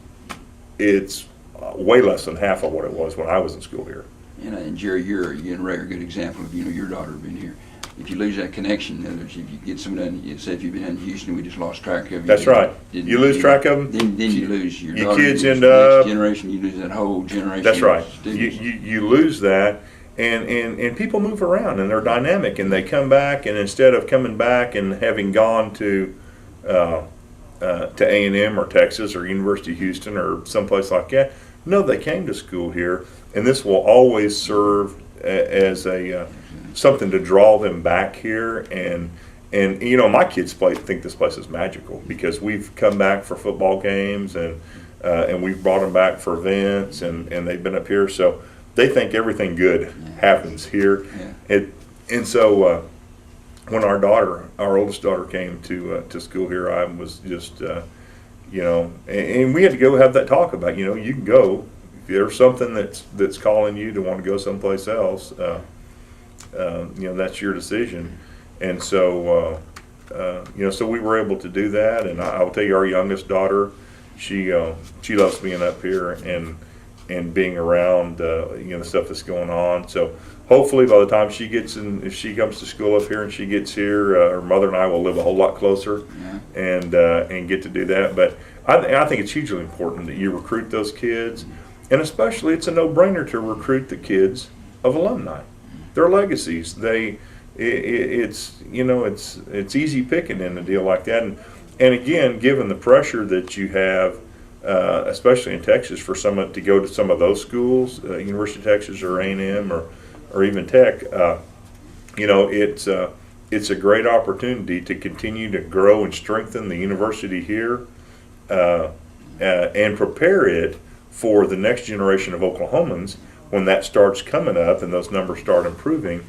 way less than half of what it was when I was in school here. And Jerry, you're a rare good example of your daughter being here. If you lose that connection, if you get someone, say if you've been in Houston, we just lost track of you. That's right. You lose track of them. Then you lose your Your daughter, kids you lose end the up. next generation. You lose that whole generation. That's right. Of students. You lose that, and people move around and they're dynamic, and they come back, and instead of coming back and having gone to A&M or Texas or University of Houston or someplace like that, no, they came to school here, and this will always serve as a something to draw them back here. And my kids think this place is magical because we've come back for football games and we've brought them back for events, and they've been up here, so they think everything good happens here. And so when our oldest daughter came to school here, I was just and we had to go have that talk about you can go if there's something that's calling you to want to go someplace else. That's your decision. And so so we were able to do that. And I will tell you, our youngest daughter, she loves being up here and being around the stuff that's going on. So hopefully by the time she gets in, if she comes to school up here and she gets here, her mother and I will live a whole lot closer and get to do that. But I think it's hugely important that you recruit those kids, and especially it's a no-brainer to recruit the kids of alumni. Their legacies, it's easy picking in a deal like that. And again, given the pressure that you have, especially in Texas, for someone to go to some of those schools, University of Texas or A&M or even Tech, it's a great opportunity to continue to grow and strengthen the university here and prepare it for the next generation of Oklahomans when that starts coming up and those numbers start improving.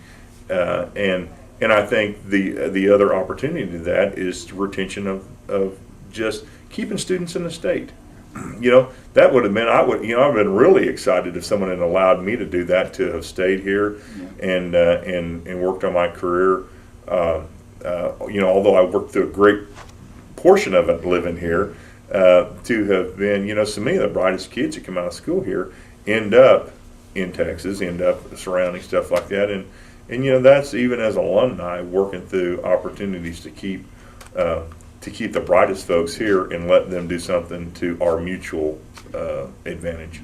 And I think the other opportunity to that is retention of just keeping students in the state. That would have been, I've been really excited if someone had allowed me to do that, to have stayed here and worked on my career. Although I worked through a great portion of it living here, to have been, so many of the brightest kids that come out of school here end up in Texas, end up surrounding stuff like that. And that's even as alumni working through opportunities to keep the brightest folks here and let them do something to our mutual advantage.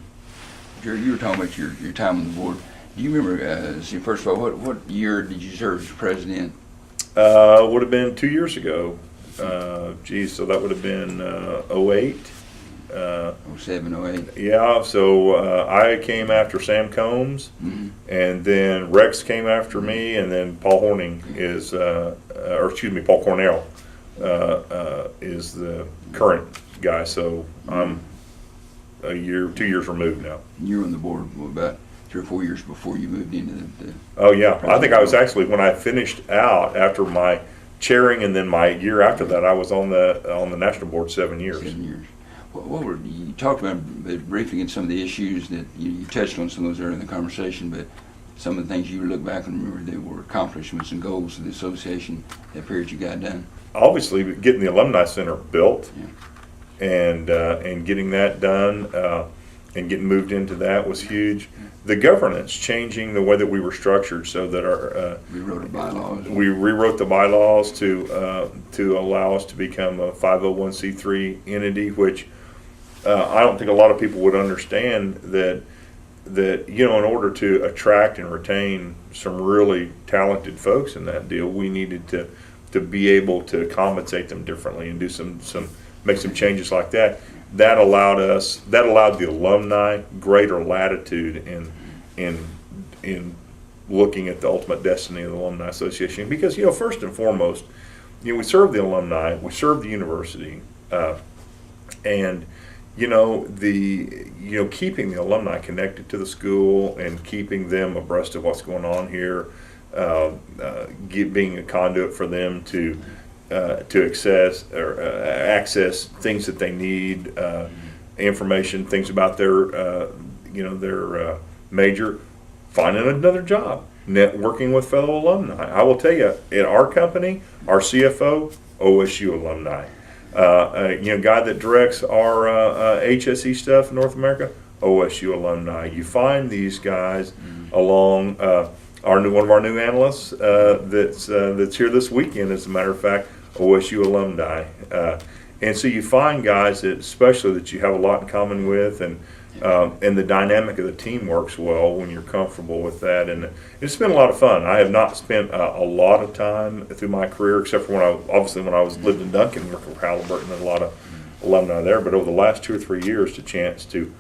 Jerry, you were talking about your time on the board. Do you remember, first of all, what year did you serve as president? Would have been 2 years ago. So that would have been 08. 07, 08. Yeah, so I came after Sam Combs, and then Rex came after me, and then Paul Cornell is the current guy. So I'm 2 years removed now. You were on the board about 3 or 4 years before you moved into the Oh yeah, I think I was actually, when I finished out after my chairing, and then my year after that, I was on the national board 7 years. 7 years. You talked about briefly in some of the issues that you touched on some of those earlier in the conversation, but some of the things you look back and remember that were accomplishments and goals of the association that period you got done. Obviously, getting the Alumni Center built and getting that done and getting moved into that was huge. The governance, changing the way that we were structured so that we rewrote the bylaws. We rewrote the bylaws to allow us to become a 501c3 entity, which I don't think a lot of people would understand that in order to attract and retain some really talented folks in that deal, we needed to be able to compensate them differently and do some make some changes like that. That allowed the alumni greater latitude in looking at the ultimate destiny of the Alumni Association. Because, first and foremost, we serve the alumni, we serve the university, and keeping the alumni connected to the school and keeping them abreast of what's going on here, being a conduit for them to access things that they need, information, things about their major, finding another job, networking with fellow alumni. I will tell you, at our company, our CFO, OSU alumni. Guy that directs our HSE stuff in North America, OSU alumni. You find these guys along one of our new analysts that's here this weekend, as a matter of fact, OSU alumni. And so you find guys especially that you have a lot in common with, and the dynamic of the team works well when you're comfortable with that. And it's been a lot of fun. I have not spent a lot of time through my career, except for when I was lived in Duncan, working for Halliburton, and a lot of alumni there. But over the last 2 or 3 years, the chance to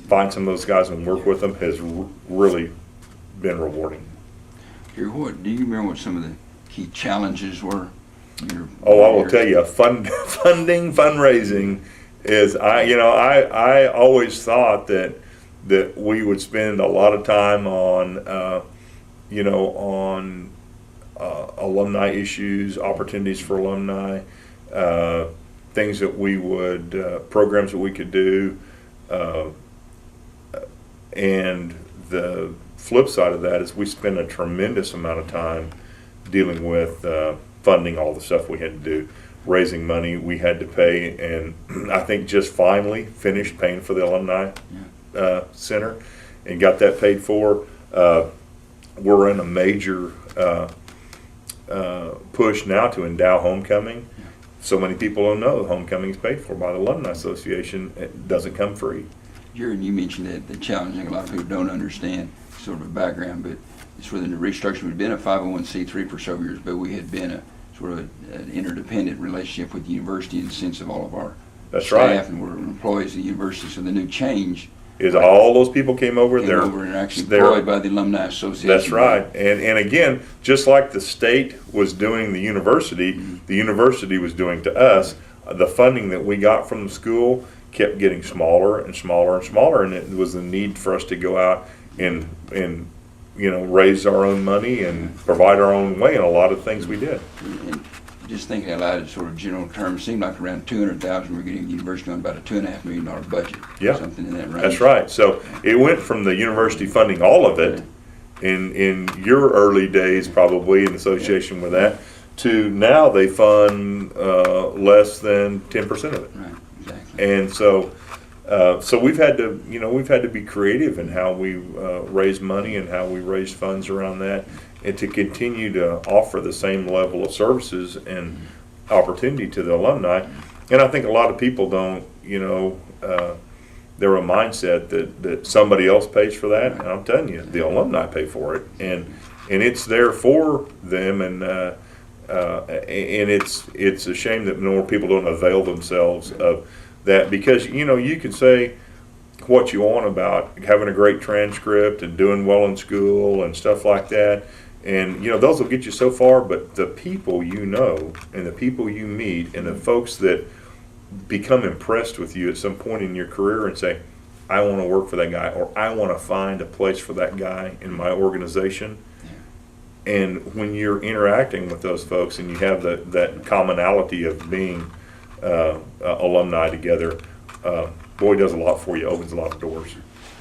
find some of those guys and work with them has really been rewarding. Jerry, what do you remember? What some of the key challenges were? I will tell you, fundraising is I always thought that we would spend a lot of time on alumni issues, opportunities for alumni, things that we would programs that we could do, and the flip side of that is we spend a tremendous amount of time dealing with funding all the stuff we had to do, raising money we had to pay, and I think just finally finished paying for the alumni center and got that paid for. We're in a major push now to endow homecoming. So many people don't know homecoming is paid for by the Alumni Association. It doesn't come free. Jerry, you mentioned that the challenging, a lot of people don't understand sort of a background, but it's within the restructuring. We'd been a 501c3 for several years, but we had been a sort of an interdependent relationship with the university in the sense of all of our staff, and we're employees of the university. So the new change is all those people came over and are actually employed by the Alumni Association. That's right. And again, just like the state was doing the university was doing to us, the funding that we got from the school kept getting smaller and smaller and smaller, and it was the need for us to go out and raise our own money and provide our own way in a lot of things we did. And just thinking out loud in sort of general terms, it seemed like around $200,000 we're getting the university on about a $2.5 million budget. Yeah, something in that range. That's right. So it went from the university funding all of it in your early days, probably in association with that, to now they fund less than 10% of it. Right, exactly. And so we've had to be creative in how we raise money and how we raise funds around that, and to continue to offer the same level of services and opportunity to the alumni. And I think a lot of people don't, they're a mindset that somebody else pays for that. And I'm telling you, the alumni pay for it, and it's there for them. And it's a shame that more people don't avail themselves of that, because you can say what you want about having a great transcript and doing well in school and stuff like that, and those will get you so far, but the people and the people you meet and the folks that become impressed with you at some point in your career and say, I want to work for that guy, or I want to find a place for that guy in my organization. And when you're interacting with those folks and you have that commonality of being alumni together, boy, does a lot for you, opens a lot of doors.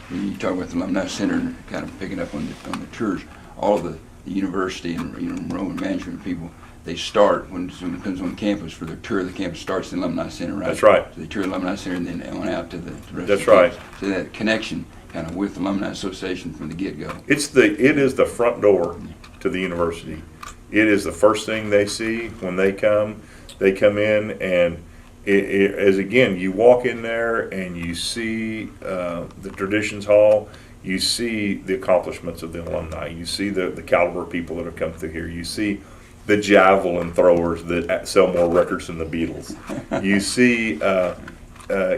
You talk about the Alumni Center and kind of picking up on the tours. All of the university and enrollment management people, they start when someone comes on campus for their tour of the campus, starts the Alumni Center, right? That's right. So they tour the Alumni Center and then on out to the rest That's of the right. campus. So that connection kind of with the Alumni Association from the get-go. It is the front door to the university. It is the first thing they see when they come. They come in, and as again, you walk in there and you see the Traditions Hall. You see the accomplishments of the alumni. You see the caliber of people that have come through here. You see the javelin throwers that sell more records than the Beatles. You see,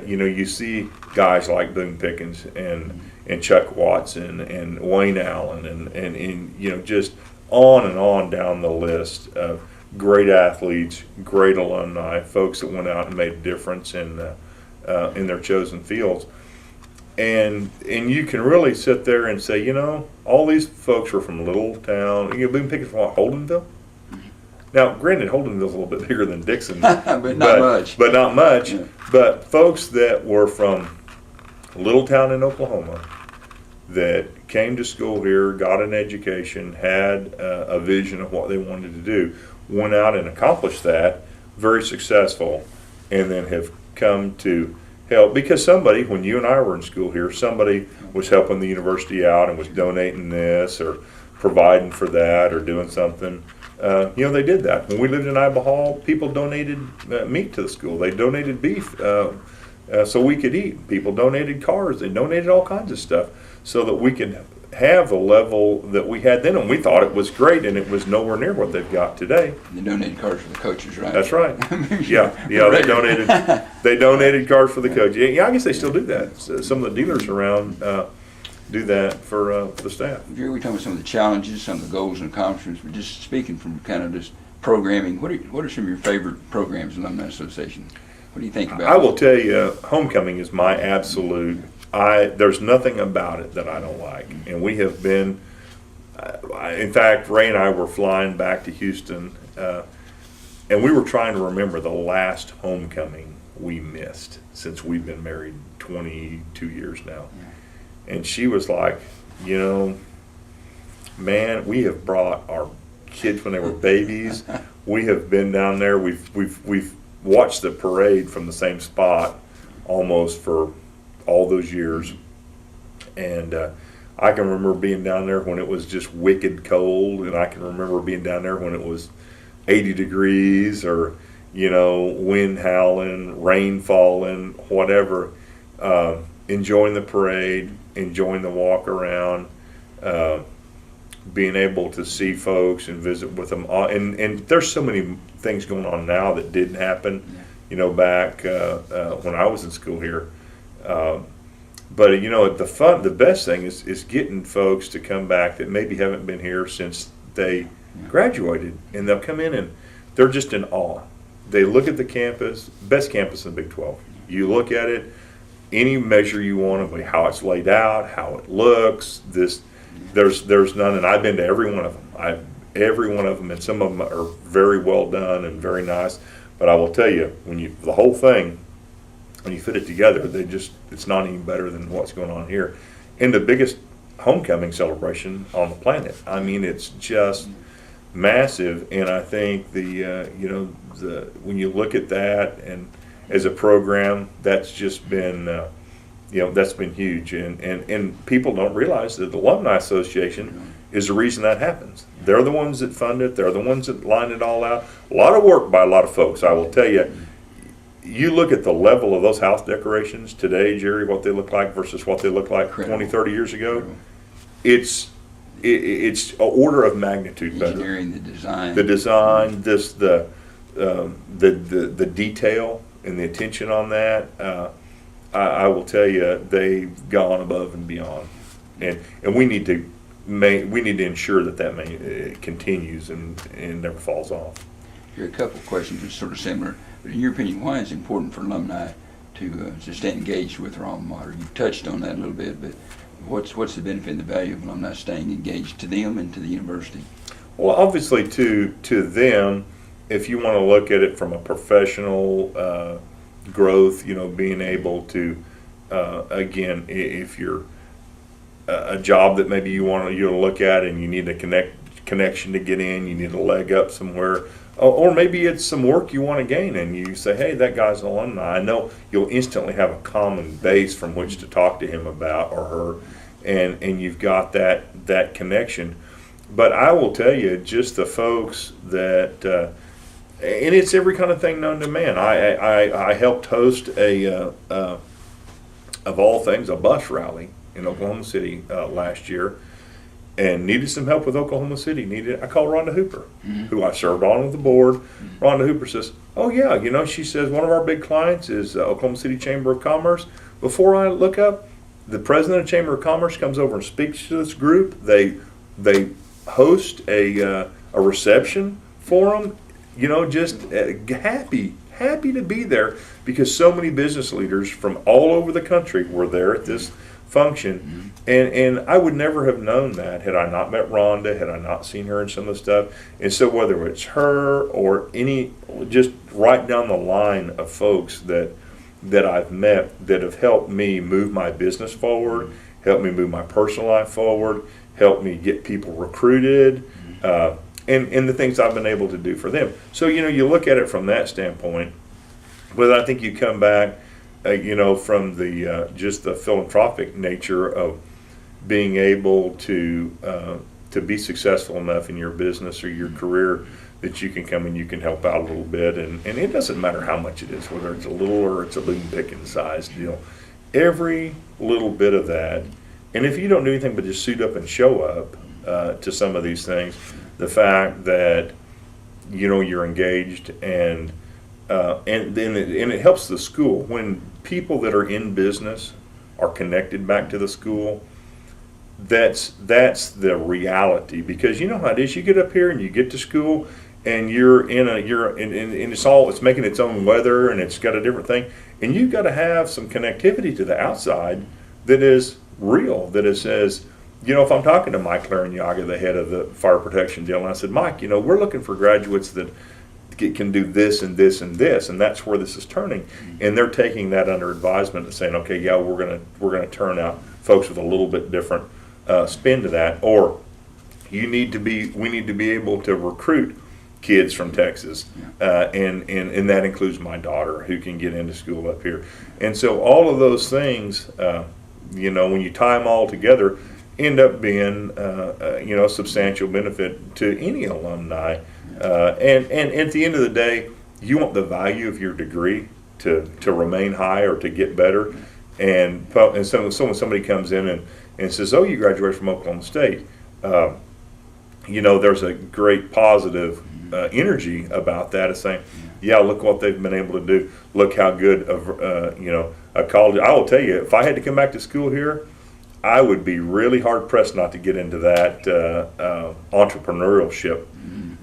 you see guys like Boone Pickens and Chuck Watson and Wayne Allen and just on and on down the list of great athletes, great alumni, folks that went out and made a difference in their chosen fields. And you can really sit there and say, all these folks were from little town. Boone Pickens from what, Holdenville? Now, granted, Holdenville's a little bit bigger than Dickson, but not much. But not much. Yeah. But folks that were from a little town in Oklahoma that came to school here, got an education, had a vision of what they wanted to do, went out and accomplished that, very successful, and then have come to help. Because somebody, when you and I were in school here, somebody was helping the university out and was donating this or providing for that or doing something. They did that. When we lived in Iba Hall, people donated meat to the school. They donated beef so we could eat. People donated cars. They donated all kinds of stuff so that we could have the level that we had then. And we thought it was great, and it was nowhere near what they've got today. They donated cars for the coaches, right? That's right. Yeah. They donated cars for the coaches. Yeah, I guess they still do that. So some of the dealers around do that for the staff. Jerry, we talking about some of the challenges, some of the goals and accomplishments, but just speaking from kind of just programming, what are some of your favorite programs in the Alumni Association? What do you think about it? I will tell you, homecoming is my absolute. There's nothing about it that I don't like, and we have been. In fact, Ray and I were flying back to Houston, and we were trying to remember the last homecoming we missed since we've been married 22 years now. Yeah. And she was like, man, we have brought our kids when they were babies. We have been down there. We've watched the parade from the same spot almost for all those years. And I can remember being down there when it was just wicked cold, and I can remember being down there when it was 80 degrees or, wind howling, rain falling, whatever. Enjoying the parade, enjoying the walk around, being able to see folks and visit with them. And there's so many things going on now that didn't happen, back when I was in school here. But the best thing is getting folks to come back that maybe haven't been here since they graduated, and they'll come in and they're just in awe. They look at the campus, best campus in the Big 12. You look at it, any measure you want of how it's laid out, how it looks. There's none, and I've been to every one of them. Every one of them, and some of them are very well done and very nice. But I will tell you, the whole thing, when you fit it together, it's not any better than what's going on here. And the biggest homecoming celebration on the planet. I mean, it's just massive, and I think when you look at that and as a program, that's just been, that's been huge. And people don't realize that the Alumni Association is the reason that happens. They're the ones that fund it. They're the ones that line it all out. A lot of work by a lot of folks. I will tell you, you look at the level of those house decorations today, Jerry, what they look like versus what they looked like 20, 30 years ago. It's an order of magnitude better. Engineering, the design. The detail and the attention on that, I will tell you, they've gone above and beyond, and we need to ensure that continues and never falls off. Here are a couple of questions that's sort of similar, but in your opinion, why is it important for alumni to stay engaged with their alma mater? You touched on that a little bit, but what's the benefit and the value of alumni staying engaged to them and to the university? Well, obviously to them. If you want to look at it from a professional growth, being able to, again, if you're a job that maybe you want to look at and you need a connection to get in, you need a leg up somewhere, or maybe it's some work you want to gain and you say, hey, that guy's an alumni. I know you'll instantly have a common base from which to talk to him about or her, and you've got that connection. But I will tell you, just the folks that and it's every kind of thing known to man. I helped host of all things, a bus rally in Oklahoma City last year, and needed some help with Oklahoma City. I called Rhonda Hooper, who I served on with the board. Rhonda Hooper says, "Oh yeah, she says one of our big clients is Oklahoma City Chamber of Commerce." Before I look up, the president of Chamber of Commerce comes over and speaks to this group. They host a reception for them. Just happy to be there because so many business leaders from all over the country were there at this function, and I would never have known that had I not met Rhonda, had I not seen her and some of the stuff. And so whether it's her or just right down the line of folks that I've met that have helped me move my business forward, helped me move my personal life forward, helped me get people recruited, and the things I've been able to do for them. So you look at it from that standpoint, but I think you come back from the just the philanthropic nature of being able to be successful enough in your business or your career that you can come and you can help out a little bit, and it doesn't matter how much it is, whether it's a little or it's a Loon picking size deal. Every little bit of that, and if you don't do anything but just suit up and show up to some of these things, the fact that you're engaged and it helps the school when people that are in business are connected back to the school. That's the reality, because you know how it is. You get up here and you get to school and it's making its own weather and it's got a different thing, and you've got to have some connectivity to the outside that is real, that it says, if I'm talking to Mike Laranyaga, the head of the fire protection deal, and I said, Mike, we're looking for graduates that can do this and this and this, and that's where this is turning. And they're taking that under advisement and saying, okay, yeah, we're gonna turn out folks with a little bit different spin to that, or we need to be able to recruit kids from Texas, and that includes my daughter who can get into school up here. And so all of those things, when you tie them all together, end up being a substantial benefit to any alumni. And at the end of the day, you want the value of your degree to remain high or to get better. And so when somebody comes in and says, "Oh, you graduated from Oklahoma State," there's a great positive energy about that, of saying, "Yeah, look what they've been able to do. Look how good of a college." I will tell you, if I had to come back to school here, I would be really hard pressed not to get into that entrepreneurship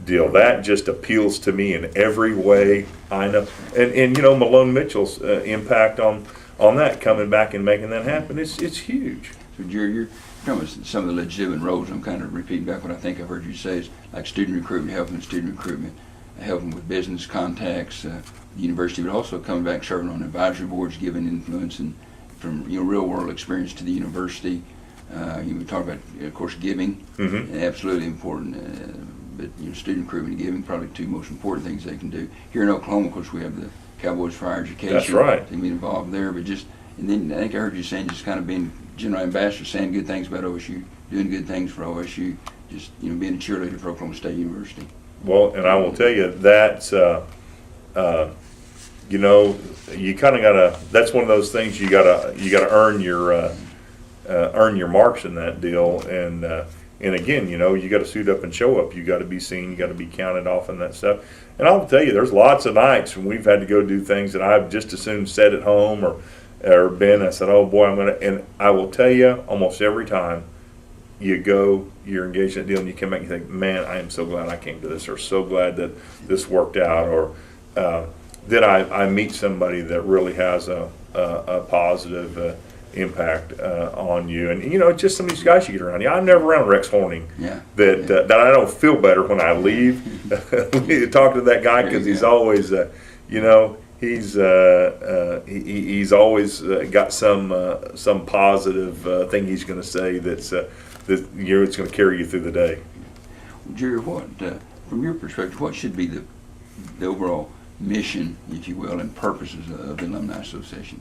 deal. That just appeals to me in every way I know. And Malone Mitchell's impact on that, coming back and making that happen, it's huge. So Jerry, you're talking about some of the legitimate roles. I'm kind of repeating back what I think I've heard you say, is like student recruitment, helping with business contacts, the university, but also coming back, serving on advisory boards, giving influence and from real world experience to the university. You talk about, of course, giving, absolutely important. But student recruitment and giving, probably two most important things they can do. Here in Oklahoma, of course, we have the Cowboys for Higher Education. That's right. They get involved there, but and then I think I heard you saying just kind of being general ambassador, saying good things about OSU, doing good things for OSU, just being a cheerleader for Oklahoma State University. Well, and I will tell you that's you kind of gotta. That's one of those things you gotta earn your marks in that deal, and again, you got to suit up and show up. You got to be seen. You got to be counted off and that stuff. And I'll tell you, there's lots of nights when we've had to go do things that I've just as soon sat at home or been. I said, oh boy, and I will tell you, almost every time you go, you're engaged in that deal, and you come back and you think, man, I am so glad I came to this, or so glad that this worked out, or that I meet somebody that really has a positive impact on you. And just some of these guys you get around. I'm never around Rex Horning that I don't feel better when I leave. Talk to that guy, because he's always he's always got some positive thing he's going to say that's it's going to carry you through the day. Jerry, what from your perspective, what should be the overall mission, if you will, and purposes of the Alumni Association?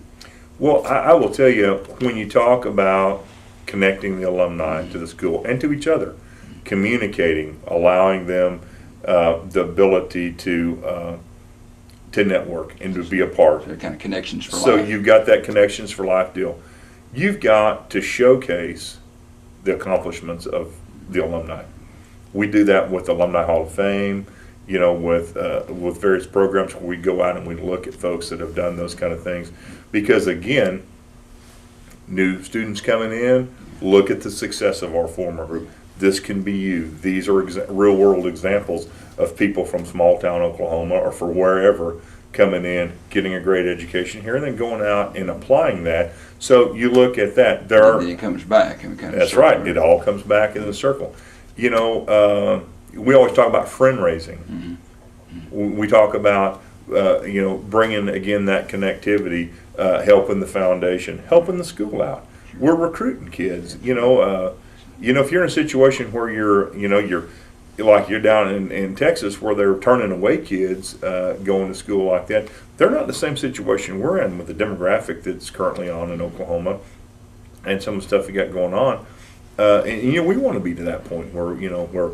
Well, I will tell you, when you talk about connecting the alumni to the school and to each other, communicating, allowing them the ability to network and to be a part. So kind of connections for life. So you've got that connections for life deal. You've got to showcase the accomplishments of the alumni. We do that with Alumni Hall of Fame, with various programs where we go out and we look at folks that have done those kind of things. Because again, new students coming in, look at the success of our former group. This can be you. These are real world examples of people from small town Oklahoma or for wherever coming in, getting a great education here, and then going out and applying that. So you look at that. Then it comes back. That's right. It all comes back in the circle. We always talk about friend raising. Mm-hmm. We talk about bringing again that connectivity, helping the foundation, helping the school out. We're recruiting kids. If you're in a situation where you're like you're down in Texas where they're turning away kids going to school like that, they're not in the same situation we're in with the demographic that's currently on in Oklahoma and some of the stuff we got going on. And we want to be to that point where where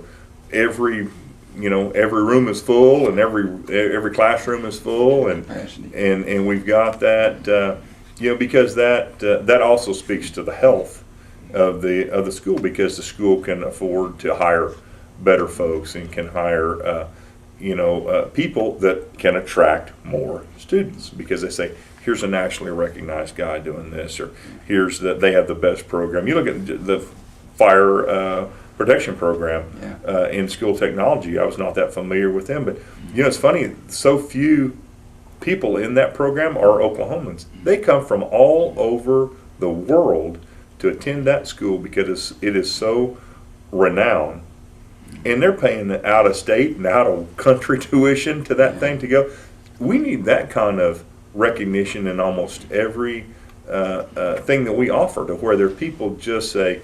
every room is full and every classroom is full and we've got that because that also speaks to the health of the school, because the school can afford to hire better folks and can hire people that can attract more students, because they say, here's a nationally recognized guy doing this, or they have the best program. You look at the fire protection program in school technology. I was not that familiar with them, but it's funny, so few people in that program are Oklahomans. They come from all over the world to attend that school because it is so renowned, and they're paying out of state and out of country tuition to that thing to go. We need that kind of recognition in almost every thing that we offer, to where there people just say,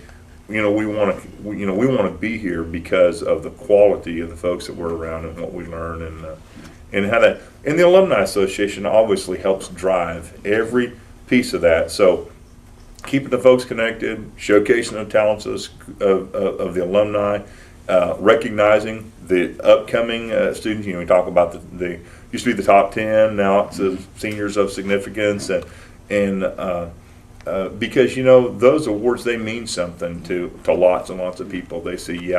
we want to be here because of the quality of the folks that we're around and what we learn, and how that. And the Alumni Association obviously helps drive every piece of that. So keeping the folks connected, showcasing the talents of the alumni, recognizing the upcoming students. We talk about the used to be the top 10, now it's the seniors of significance, and because those awards, they mean something to lots and lots of people. They see,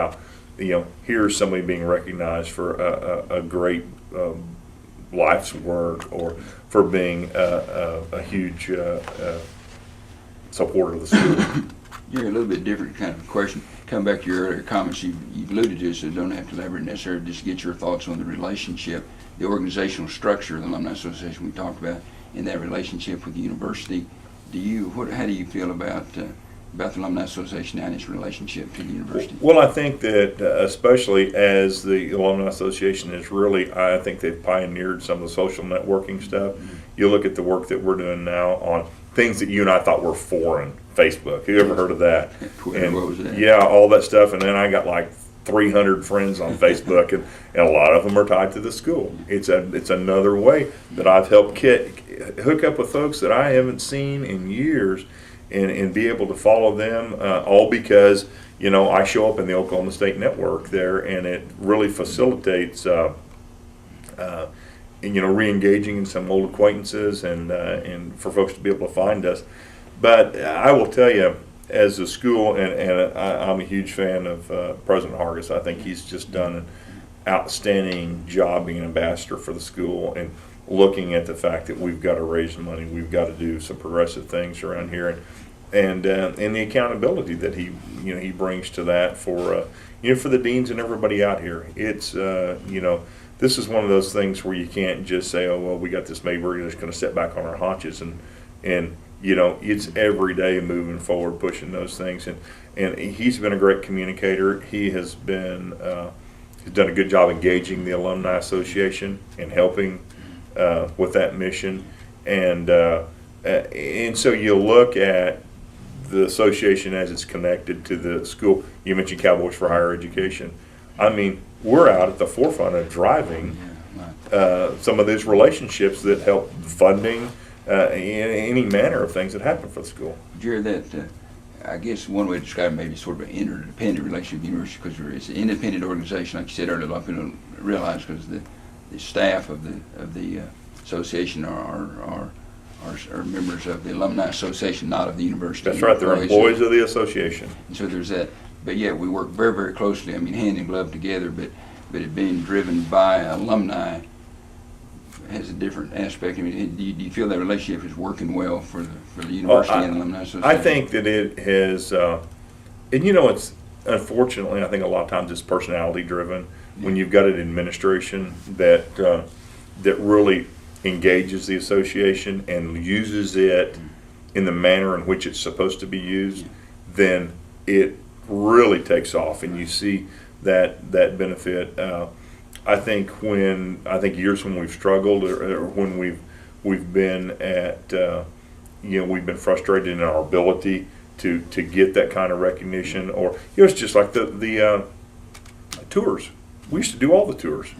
here's somebody being recognized for a great life's work, or for being a huge supporter of the school. You're a little bit different kind of question. Come back to your earlier comments, you alluded to it, so don't have to elaborate necessarily. Just get your thoughts on the relationship, the organizational structure of the Alumni Association we talked about, in that relationship with the university. How do you feel about the Alumni Association and its relationship to the university? Well, I think that especially as the Alumni Association is really, I think they've pioneered some of the social networking stuff. Mm-hmm. You look at the work that we're doing now on things that you and I thought were foreign. Facebook. Have you ever heard of that? Twitter, what was that? Yeah, all that stuff. And then I got like 300 friends on Facebook, and a lot of them are tied to the school. It's another way that I've helped hook up with folks that I haven't seen in years, and be able to follow them, all because I show up in the Oklahoma State Network there, and it really facilitates re-engaging in some old acquaintances, and for folks to be able to find us. But I will tell you, as a school, and I'm a huge fan of President Hargis. I think he's just done an outstanding job being an ambassador for the school, and looking at the fact that we've got to raise money, we've got to do some progressive things around here, and the accountability that he brings to that for the deans and everybody out here. It's this is one of those things where you can't just say, oh well, we got this made, we're just going to sit back on our haunches, and it's every day moving forward, pushing those things, and he's been a great communicator. He has been he's done a good job engaging the Alumni Association and helping with that mission, and so you look at the association as it's connected to the school. You mentioned Cowboys for Higher Education. I mean, we're out at the forefront of driving some of these relationships that help funding. Any manner of things that happen for the school. Jerry, that I guess one way to describe it, maybe sort of an interdependent relationship with the university, because it's an independent organization, like you said earlier. A lot of people don't realize, because the staff of the association are members of the Alumni Association, not of the university. That's right. They're employees of the association. And so there's that but yeah, we work very, very closely. I mean, hand in glove together, but it being driven by alumni has a different aspect. I mean, do you feel that relationship is working well for the university and alumni association? I think that it has, and it's unfortunately, I think a lot of times it's personality driven. When you've got an administration that that really engages the association and uses it in the manner in which it's supposed to be used, then it really takes off, and you see that benefit. I think years when we've struggled, or when we've been at we've been frustrated in our ability to get that kind of recognition, or it's just like the tours. We used to do all the tours,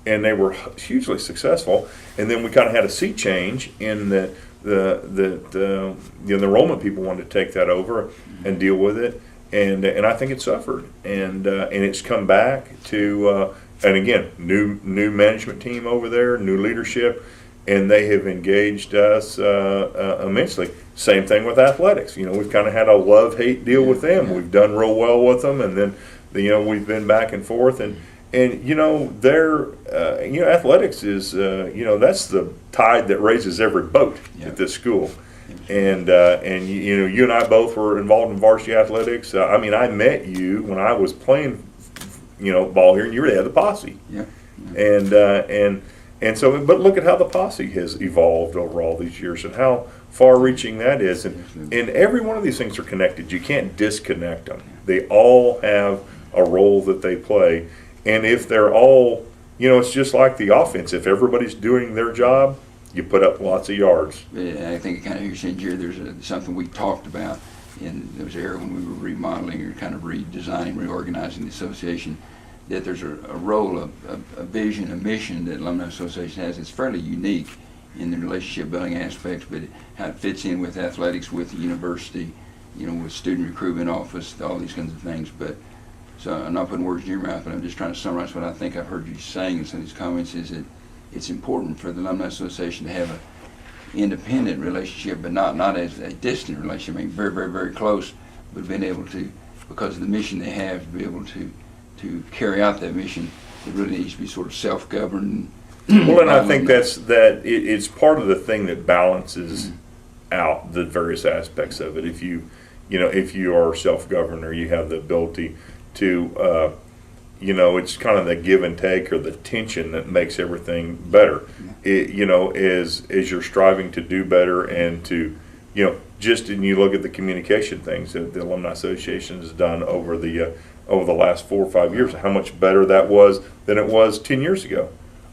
and they were hugely successful. And then we kind of had a sea change in that the enrollment people wanted to take that over and deal with it, and I think it suffered, and it's come back to and again new management team over there, new leadership, and they have engaged us immensely. Same thing with athletics. We've kind of had a love-hate deal with them. We've done real well with them, and then we've been back and forth, and their athletics is that's the tide that raises every boat at this school, and you and I both were involved in varsity athletics. I met you when I was playing ball here, and you were the head of the posse. And so, but look at how the posse has evolved over all these years and how far-reaching that is, and every one of these things are connected. You can't disconnect them. They all have a role that they play. And if they're all, it's just like the offense. If everybody's doing their job, you put up lots of yards. Yeah, I think kind of you're saying, Jerry, there's something we talked about in those era when we were remodeling or kind of redesigning, reorganizing the association, that there's a role, a vision, a mission that Alumni Association has. It's fairly unique in the relationship building aspects, but how it fits in with athletics, with the university, with student recruitment office, all these kinds of things. But so I'm not putting words in your mouth, but I'm just trying to summarize what I think I've heard you saying in some of these comments, is that it's important for the Alumni Association to have an independent relationship, but not as a distant relationship. I mean, very, very, very close, but being able to, because of the mission they have, to be able to carry out that mission, it really needs to be sort of self-governed. Well, and I think it's part of the thing that balances out the various aspects of it. If you are self-governed, or you have the ability to, it's kind of the give and take, or the tension that makes everything better. As you're striving to do better, and to, and you look at the communication things that the Alumni Association has done over the last 4 or 5 years, how much better that was than it was 10 years ago.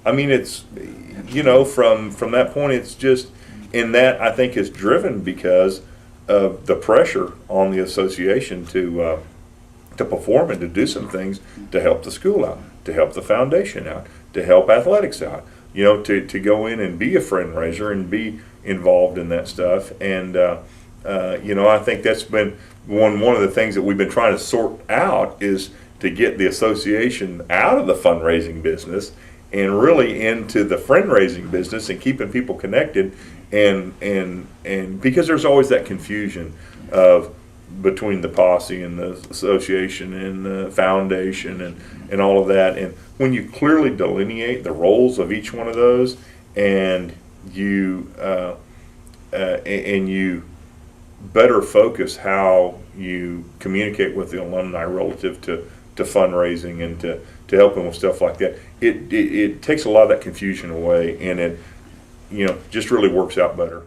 I mean, it's, from that point, it's just, and that I think is driven because of the pressure on the association to perform and to do some things to help the school out, to help the foundation out, to help athletics out, to go in and be a friend raiser and be involved in that stuff. And, I think that's been one of the things that we've been trying to sort out, is to get the association out of the fundraising business and really into the friend raising business and keeping people connected, and because there's always that confusion of between the posse and the association and the foundation and all of that. And when you clearly delineate the roles of each one of those, and you better focus how you communicate with the alumni relative to fundraising and to helping with stuff like that, it takes a lot of that confusion away, and it just really works out better.